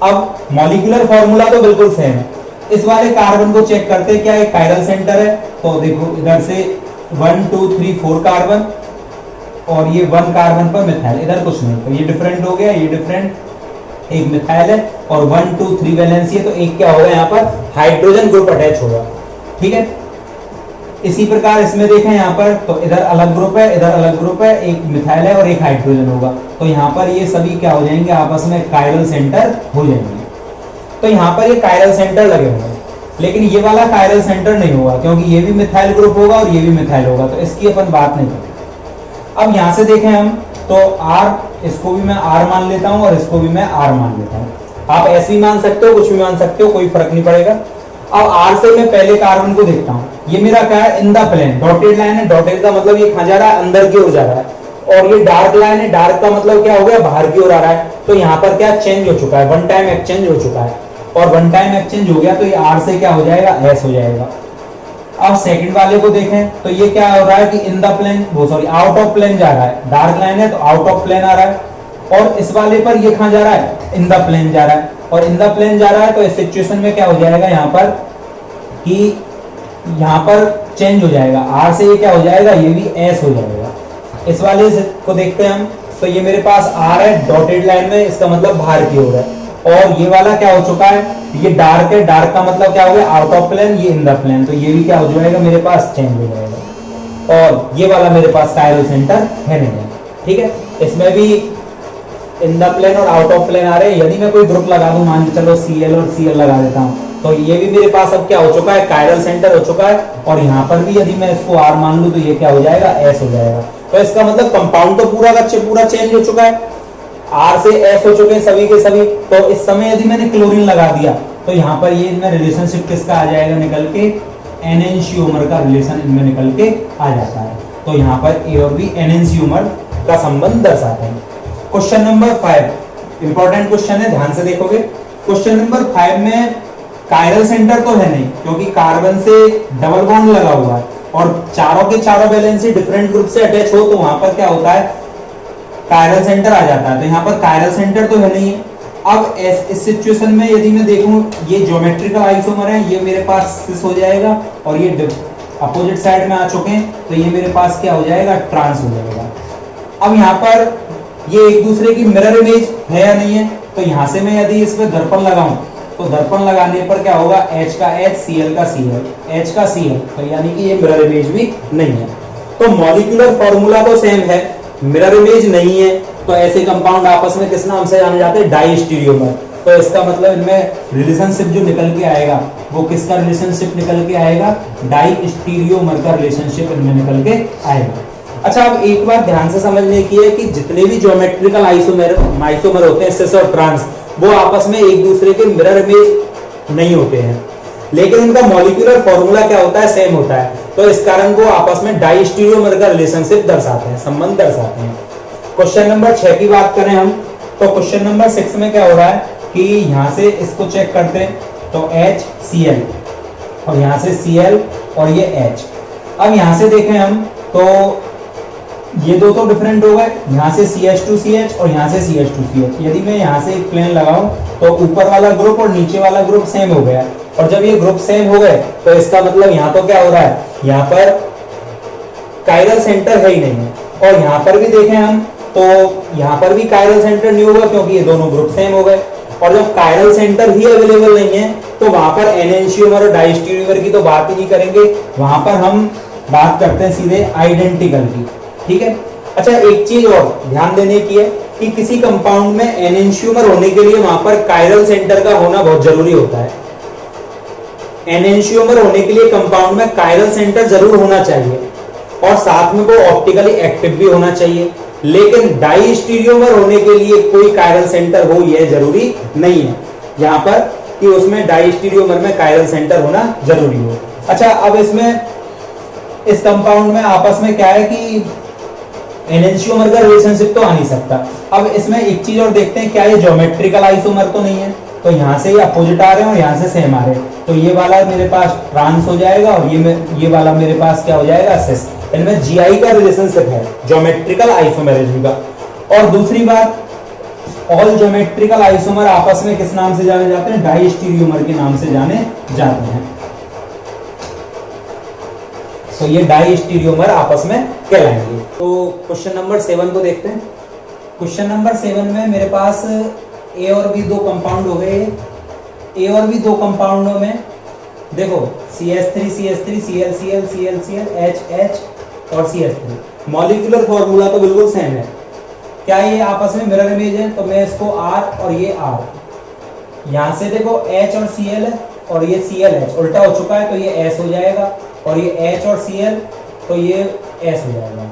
अब मॉलिक्यूलर फॉर्मूला तो बिल्कुल सेम है। इस वाले कार्बन को चेक करते क्या एक कायरल सेंटर है, तो देखो इधर से 1 2 3 4 कार्बन और ये 1 कार्बन पर मिथाइल, इधर कुछ नहीं, तो ये डिफरेंट हो गया, ये डिफरेंट, एक मिथाइल है और 1 2 3 वैलेंसी है, तो एक क्या होगा यहाँ पर हाइड्रोजन ग्रुप अटैच होगा। ठीक है, इसी प्रकार इसमें देखें यहाँ पर, तो इधर अलग ग्रुप है, इधर अलग ग्रुप है, एक मिथाइल है और एक हाइड्रोजन होगा, तो यहाँ पर ये सभी क्या हो जाएंगे, आपस में कायरल सेंटर हो जाएंगे। तो यहाँ पर ये कायरल सेंटर लगे हुए हैं, लेकिन ये वाला कायरल सेंटर नहीं होगा क्योंकि ये भी मिथाइल ग्रुप होगा और ये भी मिथाइल होगा, तो इसकी अपन बात नहीं करेंगे। अब यहाँ से देखें हम, तो R, इसको भी मैं R मान लेता हूँ और इसको भी मैं R मान लेता हूँ। आप ऐसे ही मान सकते हो, कुछ भी मान सकते हो, कोई फर्क नहीं पड़ेगा। अब R से मैं पहले कार्बन को देखता हूँ, ये मेरा क्या है, in the plane, dotted line है, डॉटेड का मतलब ये कहाँ जा रहा है, अंदर की ओर जा रहा है, और ये डार्क लाइन है, डार्क का मतलब क्या हो गया, बाहर की ओर आ रहा है। तो यहाँ पर क्या चेंज हो चुका है, वन टाइम एक्सचेंज हो चुका है, और वन टाइम एक्सचेंज हो गया तो ये R से क्या हो जाएगा, S हो जाएगा। अब सेकंड वाले को देखें तो ये क्या हो रहा है कि इन द प्लेन, वो सॉरी आउट ऑफ प्लेन जा रहा है, डार्क लाइन है तो आउट ऑफ प्लेन आ रहा है, और इस वाले पर ये कहां जा रहा है, इन द प्लेन जा रहा है, और इन द प्लेन जा रहा है, तो इस सिचुएशन में क्या हो जाएगा यहाँ पर कि यहाँ पर चेंज हो जाएगा, R से ये क्या हो जाएगा, ये भी S हो जाएगा। इस वाले को देखते हैं हम, तो ये मेरे पास R है डॉटेड लाइन में, इसका मतलब बाहर की ओर है, और ये वाला क्या हो चुका है, ये डार्क है, डार्क का मतलब क्या हो गया, आउट ऑफ प्लेन, ये इन द प्लेन, तो ये भी क्या हो जाएगा मेरे पास, चेंज हो जाएगा, और ये वाला मेरे पास कायरल सेंटर है नहीं है। ठीक है, इसमें भी इन द प्लेन और आउट ऑफ प्लेन आ रहे हैं। यदि मैं कोई ग्रुप लगा दूं, मान चलो Cl और Cl लगा देता हूं, तो ये भी मेरे पास अब क्या हो चुका है, कायरल सेंटर हो चुका है, और यहाँ पर भी यदि मैं इसको R मान लूं तो ये क्या हो जाएगा, S हो जाएगा। तो इसका मतलब कंपाउंड तो पूरा का पूरा चेंज हो चुका है, R से S हो चुके हैं सभी के सभी। तो इस समय यदि मैंने क्लोरीन लगा दिया तो यहाँ पर ये इनमें रिलेशनशिप किसका आ जाएगा निकल के, एनेंशियोमर का रिलेशन इनमें निकल के आ जाता है। तो यहाँ पर A और B एनेंशियोमर का संबंध दर्शाते हैं। क्वेश्चन नंबर 5 इंपॉर्टेंट क्वेश्चन है, ध्यान से देखोगे। क्वेश्चन नंबर 5 में कायरल सेंटर तो है नहीं क्योंकि कार्बन से डबल बॉन्ड लगा हुआ है और चारों के चारों वैलेंसी डिफरेंट ग्रुप से अटैच हो, तो वहां पर क्या होता है, कायरल सेंटर आ जाता है। तो यहाँ पर कायरल सेंटर तो है नहीं है। अब इस सिचुएशन में यदि मैं देखूं, ये ज्योमेट्रिकल आइसोमर है, ये मेरे पास सिस हो जाएगा, और ये अपोजिट साइड में आ चुके हैं, तो ये मेरे पास क्या हो जाएगा, ट्रांस हो जाएगा। अब यहाँ पर ये एक दूसरे की मिरर इमेज है या नहीं है, तो यहाँ से मैं यदि इसमें दर्पण लगाऊं तो दर्पण लगाने पर क्या होगा, H का H, Cl का Cl, H का Cl, तो यानी कि ये मिरर इमेज भी नहीं है। तो मॉलिक्यूलर फॉर्मूला तो सेम है, मिरर इमेज नहीं है, तो ऐसे कंपाउंड आपस में किस नाम से जाने जाते हैं, डाई स्टीरियोमर। तो इसका मतलब इनमें रिलेशनशिप जो निकल के आएगा वो किसका रिलेशनशिप निकल के आएगा, डाई स्टीरियोमर का रिलेशनशिप इनमें निकल के आएगा। अच्छा, अब एक बात ध्यान से समझने की है कि जितने भी ज्योमेट्रिकल आइसोमर होते हैं, सिस और ट्रांस, वो आपस में एक दूसरे के मिरर इमेज नहीं होते हैं, लेकिन इनका मॉलिक्यूलर फॉर्मूला क्या होता है, सेम होता है। तो इस कारण वो आपस में डाई स्टीरियोमर का रिलेशनशिप दर्शाते हैं, संबंध दर्शाते हैं। क्वेश्चन नंबर 6 की बात करें हम, तो क्वेश्चन नंबर 6 में क्या हो रहा है कि यहाँ से इसको चेक करते हैं, तो HCl और यहाँ से Cl और ये H। अब यहाँ से देखें हम, तो ये दो तो डिफरेंट हो गए, यहाँ से CH2CH और यहाँ से CH2CH। यदि मैं यहाँ से एक प्लेन लगाऊं तो ऊपर वाला ग्रुप और नीचे वाला ग्रुप सेम हो गया, और जब ये ग्रुप सेम हो गए तो इसका मतलब यहाँ तो क्या हो रहा है, यहाँ पर कायरल सेंटर है ही नहीं है। और यहाँ पर भी देखें हम, तो यहाँ पर भी कायरल सेंटर नहीं होगा क्योंकि ये दोनों ग्रुप सेम हो गए। और जब कायरल सेंटर ही अवेलेबल नहीं है तो वहां पर एनेंशियोमर और डायस्टीरियोमर की तो बात ही नहीं करेंगे, वहां पर हम बात करते हैं सीधे आइडेंटिकल की। ठीक है, अच्छा एक चीज और ध्यान देने की है कि किसी कंपाउंड में एनेंशियोमर होने के लिए वहां पर कायरल सेंटर का होना बहुत जरूरी होता है। एनेंशियोमर होने के लिए कंपाउंड में कायरल सेंटर जरूर होना चाहिए और साथ में वो ऑप्टिकली एक्टिव भी होना चाहिए, लेकिन डायस्टीरियोमर होने के लिए कोई कायरल सेंटर हो यह जरूरी नहीं है यहां पर कि उसमें डायस्टीरियोमर में कायरल सेंटर होना जरूरी हो। अच्छा, अब इसमें इस कंपाउंड में आपस में क्या है कि एनेंशियोमर का रिलेशनशिप तो आ नहीं सकता। अब इसमें एक चीज और देखते हैं, क्या ये ज्योमेट्रिकल आइसोमर तो नहीं है? तो यहाँ से अपोजिट आ रहे हैं और यहाँ से सेम आ रहे हैं, तो ये वाला मेरे पास ट्रांस हो जाएगा और ये वाला मेरे पास क्या हो जाएगा, सिस। इनमें जीआई का रिलेशनशिप है, ज्योमेट्रिकल आइसोमेरिज्म का। और दूसरी बात, ऑल ज्योमेट्रिकल आइसोमर आपस में किस नाम से जाने जाते हैं? डायस्टीरियोमर के नाम से जाने जाते हैं। तो ये डायस्टीरियोमर आपस में कहलाएंगे। तो क्वेश्चन नंबर 7 को देखते हैं। क्वेश्चन नंबर 7 में मेरे पास ए और बी दो कंपाउंड हो गए। ए और बी दो कंपाउंडों में देखो CH3 CH3 ClCl ClCl HH और CH3, मॉलिक्यूलर फॉर्मूला तो बिल्कुल सेम है। क्या ये आपस में मिरर इमेज है? तो मैं इसको R और ये R, यहां से देखो H और Cl है और ये ClH उल्टा हो चुका है तो ये S हो जाएगा, और ये H और Cl तो ये S हो जाएगा।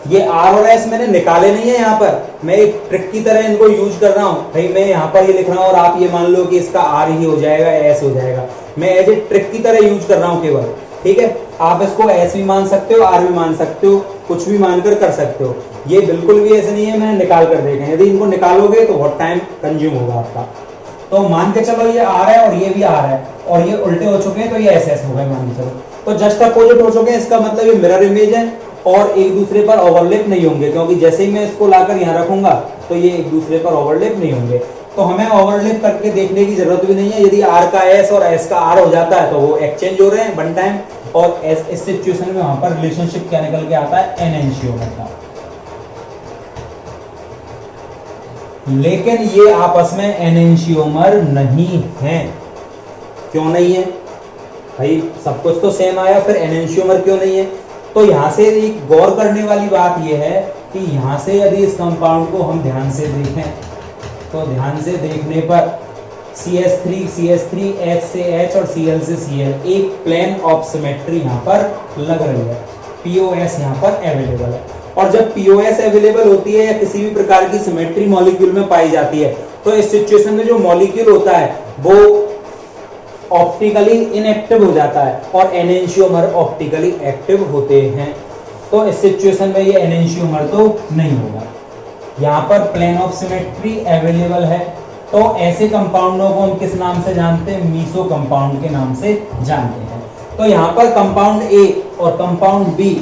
ये R और S मैंने निकाले नहीं है यहाँ पर, मैं एक ट्रिक की तरह इनको यूज कर रहा हूँ। भाई मैं यहाँ पर ये लिख रहा हूँ और आप ये मान लो कि इसका R ही हो जाएगा, S हो जाएगा। मैं एज ए ट्रिक की तरह यूज कर रहा हूँ केवल। ठीक है, आप इसको S भी मान सकते हो, R भी मान सकते हो, कुछ भी मानकर कर सकते हो। ये बिल्कुल भी ऐसे नहीं है मैंने निकाल कर देखे, यदि इनको निकालोगे तो बहुत टाइम कंज्यूम होगा आपका। तो मान के चलो ये R है और ये भी R है और ये उल्टे हो चुके हैं तो ये SS हो गए मान के चलो। तो जस्ट अपोजिट हो चुके हैं, इसका मतलब ये मिरर इमेज है और एक दूसरे पर ओवरलैप नहीं होंगे, क्योंकि जैसे ही मैं इसको लाकर यहाँ रखूंगा तो ये एक दूसरे पर ओवरलैप नहीं होंगे। तो हमें ओवरलैप करके देखने की जरूरत भी नहीं है। यदि R का S और S का R हो जाता है तो वो एक्सचेंज हो रहे हैं वन टाइम, और इस सिचुएशन में वहां पर रिलेशनशिप क्या निकल के आता है? एनेंशियोमर का। लेकिन ये आपस में एनेंशियोमर नहीं है। क्यों नहीं है भाई? सब कुछ तो सेम आया, फिर एनेंशियोमर क्यों नहीं है? तो यहां से एक गौर करने वाली बात यह है कि यहां से यदि इस कंपाउंड को हम ध्यान से देखें तो ध्यान से देखने पर CH3 H से H और Cl से Cl एक प्लेन ऑफ सिमेट्री यहाँ पर लग रही है। POS यहाँ पर अवेलेबल है, और जब POS अवेलेबल होती है या किसी भी प्रकार की सिमेट्री मॉलिक्यूल में पाई जाती है तो इस सिचुएशन में जो मॉलिक्यूल होता है वो ऑप्टिकली इनएक्टिव हो जाता है और एनेंशियोमर ऑप्टिकली एक्टिव होते हैं। तो इस सिचुएशन में ये एनेंशियोमर तो नहीं होगा। यहाँ पर प्लेन ऑफ सिमेट्री अवेलेबल है, तो ऐसे कंपाउंडों को हम किस नाम से जानते हैं? मीसो कंपाउंड के नाम से जानते हैं। तो यहाँ पर कंपाउंड A और compound B,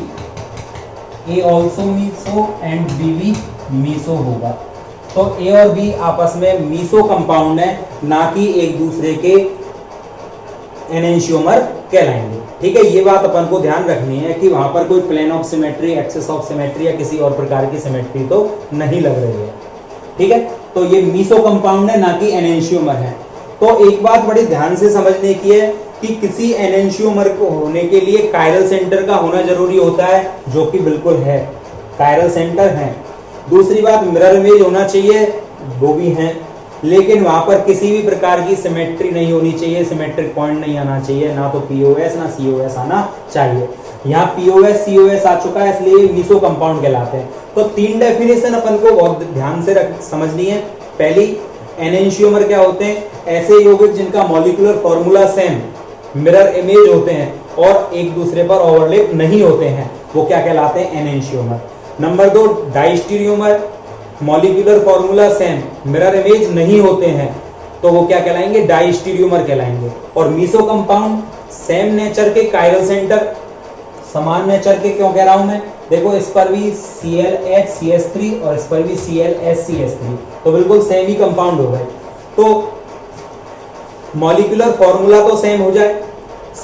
A also meso and B भी मीसो होगा। तो A और B आपस में मीसो कंपाउंड है, ना कि एक दूसरे के एनेंशियोमर कहलाएंगे। ठीक है, ये बात अपन को ध्यान रखनी है कि वहां पर कोई plane of symmetry, axis of symmetry या किसी और प्रकार की सिमेट्री तो नहीं लग रही है। ठीक है, तो ये मीसो कंपाउंड है, ना कि एनेंशियोमर है। तो एक बात बड़ी ध्यान से समझने की है कि किसी एनेंशियोमर को होने के लिए कायरल सेंटर का होना जरूरी होता है, जो कि बिल्कुल है, कायरल सेंटर है। दूसरी बात, मिरर इमेज होना चाहिए, वो भी है, लेकिन वहां पर किसी भी प्रकार की सिमेट्री नहीं होनी चाहिए, सिमेट्रिक पॉइंट नहीं आना चाहिए, ना तो POS ना COS आना चाहिए। यहाँ POS COS आ चुका है, इसलिए मीसो कंपाउंड कहलाते हैं। तो 3 डेफिनेशन अपन को बहुत ध्यान से समझनी है। पहली, एनेंशियोमर क्या होते हैं? ऐसे यौगिक जिनका molecular formula same, mirror image होते हैं और एक दूसरे पर ओवरलैप नहीं होते हैं, वो क्या कहलाते हैं? Enantiomer. Number 2, diastereomer, molecular formula same, mirror image नहीं होते हैं, तो वो क्या कहलाएंगे? डायस्टीरियोमर कहलाएंगे। और मीसो कंपाउंड, सेम नेचर के कायरल सेंटर, समान नेचर के क्यों कह रहा हूं मैं? देखो इस पर भी ClH CH3 और इस पर भी ClS CH3, तो बिल्कुल सेम ही कंपाउंड हो गए। तो मॉलिक्यूलर फॉर्मूला तो सेम हो जाए,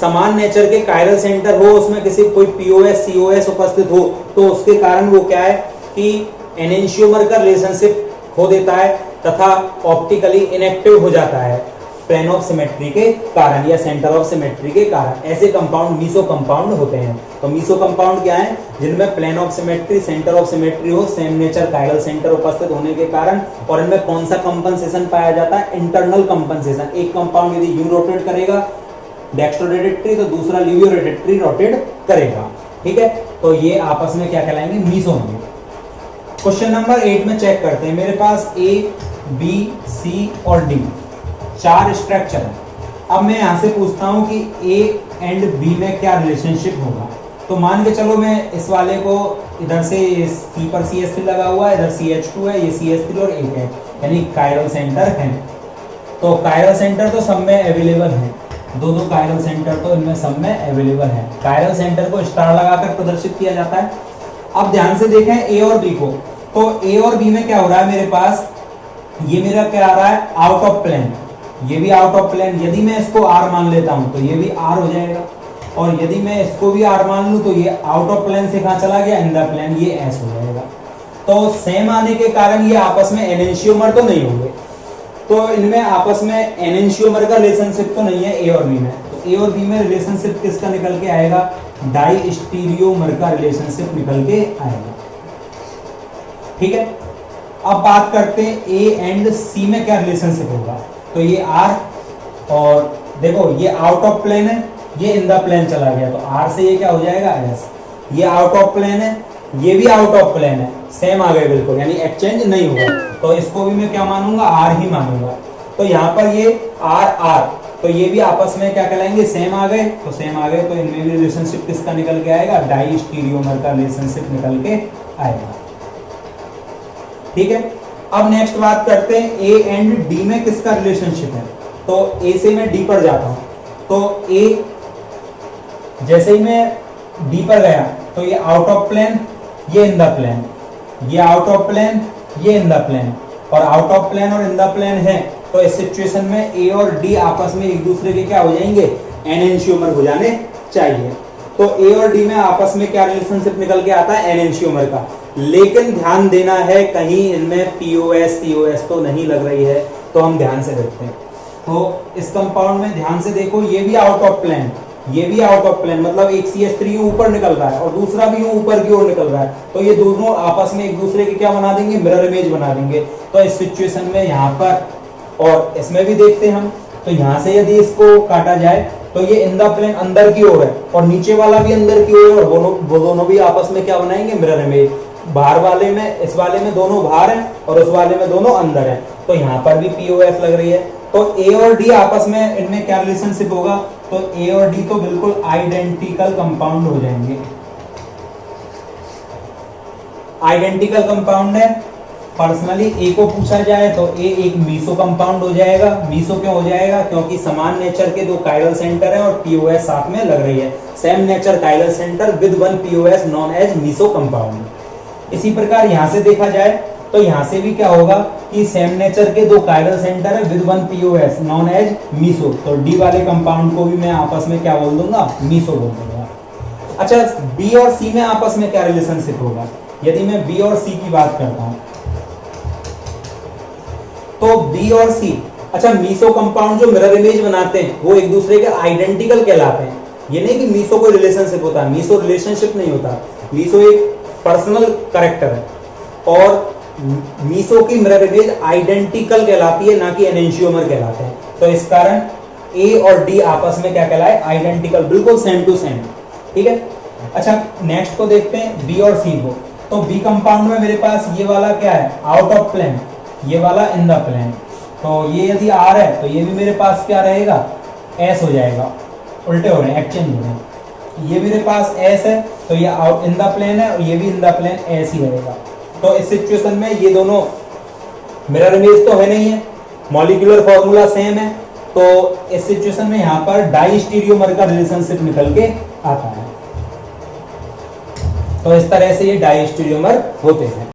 समान नेचर के कायरल सेंटर हो, उसमें किसी कोई POS COS उपस्थित हो, तो उसके कारण वो क्या है कि एनेंशियोमर का रिलेशनशिप खो देता है तथा ऑप्टिकली इनएक्टिव हो जाता है प्लेन ऑफ सिमेट्री के कारण या सेंटर ऑफ सिमेट्री के कारण। ऐसे कंपाउंड मीसो कंपाउंड होते हैं। तो मीसो कंपाउंड क्या है? जिनमें plane of symmetry, centre of symmetry हो, सेम नेचर कायरल सेंटर उपस्थित होने के कारण, और इनमें कौन सा कंपनसेशन पाया जाता है? Internal compensation. एक कंपाउंड यदि यू रोटेट करेगा डेक्स्ट्रोरोटेटरी तो दूसरा लिवियोरोटेटरी रोटेट करेगा। ठीक है, तो ये आपस में क्या कहलाएंगे? मीसो होंगे। क्वेश्चन नंबर 8 में चेक करते हैं। मेरे पास ए, बी, सी और डी 4 स्ट्रक्चर है। अब मैं यहां से पूछता हूं कि ए एंड बी में क्या रिलेशनशिप होगा। तो मान के चलो मैं इस वाले को इधर से सी पर CH3 लगा हुआ है, इधर CH2 है, ये CH3 और 1 है, यानी कायरल सेंटर है। तो कायरल सेंटर तो सब में अवेलेबल है, दो कायरल सेंटर तो इनमें सब में अवेलेबल है। कायरल सेंटर को स्टार लगाकर प्रदर्शित किया जाता है। अब ध्यान से देखें ए और बी को। तो ए और बी में क्या हो रहा है? मेरे पास ये मेरा क्या आ रहा है? आउट ऑफ प्लेन, ये भी आउट ऑफ प्लेन। यदि मैं इसको R मान लेता हूं तो ये भी R हो जाएगा, और यदि मैं इसको भी R मान लूं तो ये आउट ऑफ प्लेन से कहां चला गया? इन द प्लेन, ये S हो जाएगा। तो सेम आने के कारण ये आपस में एनेंशियोमर तो नहीं होंगे। तो इनमें आपस में एनेंशियोमर का रिलेशनशिप तो नहीं है ए और बी में। तो ए और बी में रिलेशनशिप किसका निकल के आएगा? डाई स्टीरियोमर का रिलेशनशिप निकल के आएगा। ठीक है, अब बात करते हैं ए एंड सी में क्या रिलेशनशिप होगा। तो ये R, और देखो ये आउट ऑफ प्लेन है, ये इन द प्लेन चला गया, तो R से ये क्या हो जाएगा? S। ये आउट ऑफ प्लेन है, ये भी आउट ऑफ प्लेन है, सेम आ गए बिल्कुल, यानी एक्सचेंज नहीं हुआ। तो इसको भी मैं क्या मानूंगा? R ही मानूंगा। तो यहाँ पर ये R, तो ये भी आपस में क्या कहलाएंगे? सेम आ गए, तो सेम आ गए, तो इनमें भी रिलेशनशिप किसका निकल के आएगा? डाई स्टीरियोमर का रिलेशनशिप निकल के आएगा। ठीक है, अब नेक्स्ट बात करते हैं ए एंड डी में किसका रिलेशनशिप है। तो ए से मैं डी पर जाता हूं, तो ए जैसे ही मैं डी पर गया तो ये आउट ऑफ प्लेन, ये इन द प्लेन, ये आउट ऑफ प्लेन, ये इन द प्लेन, और आउट ऑफ प्लेन और इन द प्लेन है। तो इस सिचुएशन में ए और डी आपस में एक दूसरे के क्या हो जाएंगे? एनेंशियोमर हो जाने चाहिए। तो ए और डी में आपस में क्या रिलेशनशिप निकल के आता है? एनेंशियोमर का। लेकिन ध्यान देना है, कहीं इनमें POS तो नहीं लग रही है, तो हम ध्यान से देखते हैं। तो इस कंपाउंड में ध्यान से देखो, ये भी आउट ऑफ प्लेन, ये भी आउट ऑफ प्लेन, मतलब एक CH3 ऊपर निकल रहा है और दूसरा भी ऊपर की ओर निकल रहा है। तो ये दोनों आपस में एक दूसरे के क्या बना देंगे? मिरर इमेज बना देंगे। तो इस सिचुएशन में यहाँ पर, और इसमें भी देखते हैं हम, तो यहाँ से यदि इसको काटा जाए तो ये इन द प्लेन अंदर की ओर है और नीचे वाला भी अंदर की ओर है, और वो दोनों भी आपस में क्या बनाएंगे? Mirror image. बाहर वाले में, इस वाले में दोनों बाहर हैं और उस वाले में दोनों अंदर हैं, तो यहाँ पर भी POS लग रही है। तो ए और डी आपस में इनमें क्या रिलेशनशिप होगा? तो ए और डी तो बिल्कुल आइडेंटिकल कंपाउंड हो जाएंगे। आइडेंटिकल कंपाउंड है। पर्सनली ए को पूछा जाए तो ए एक मीसो कंपाउंड हो जाएगा। मीसो क्यों हो जाएगा? क्योंकि समान नेचर के दो कायरल सेंटर हैं और POS साथ में लग रही है। Same nature chiral centre with one POS non as meso compound. इसी प्रकार यहां से देखा जाए तो यहां से भी क्या होगा कि सेम नेचर के दो कायरल सेंटर है with one POS non as meso. तो डी वाले कंपाउंड को भी मैं आपस में क्या बोल दूंगा? मीसो बोल दूंगा। अच्छा, बी और सी में आपस में क्या रिलेशनशिप होगा? यदि मैं बी और सी की बात करता हूं तो बी और सी, अच्छा मीसो कंपाउंड जो मिरर इमेज बनाते हैं वो एक दूसरे के आइडेंटिकल कहलाते हैं। ये नहीं कि मीसो कोई रिलेशनशिप होता है, मीसो रिलेशनशिप नहीं होता। मीसो एक पर्सनल कैरेक्टर है और मीसो की मिरर इमेज आइडेंटिकल कहलाती है, ना कि एनेंशियोमर कहलाते हैं। तो इस कारण ए और डी आपस में क्या कहलाए? आइडेंटिकल, बिल्कुल सेम टू सेम। ठीक है, अच्छा नेक्स्ट को देखते हैं बी और सी को। तो बी कंपाउंड में मेरे पास ये वाला क्या है? आउट ऑफ प्लेन, ये वाला इन द प्लेन। तो ये यदि R है तो ये भी मेरे पास क्या रहेगा? S हो जाएगा। उल्टे हो रहे हैं, एक्सचेंज हो रहे हैं। ये मेरे पास S है तो ये आउट इन द प्लेन है और ये भी इन द प्लेन S ही रहेगा। तो इस सिचुएशन में ये दोनों मिरर इमेज तो है नहीं है, मॉलिक्यूलर फॉर्मूला सेम है, तो इस सिचुएशन में यहाँ पर डाई स्टीरियोमर का रिलेशनशिप निकल के आता है। तो इस तरह से ये डाई स्टीरियोमर होते हैं।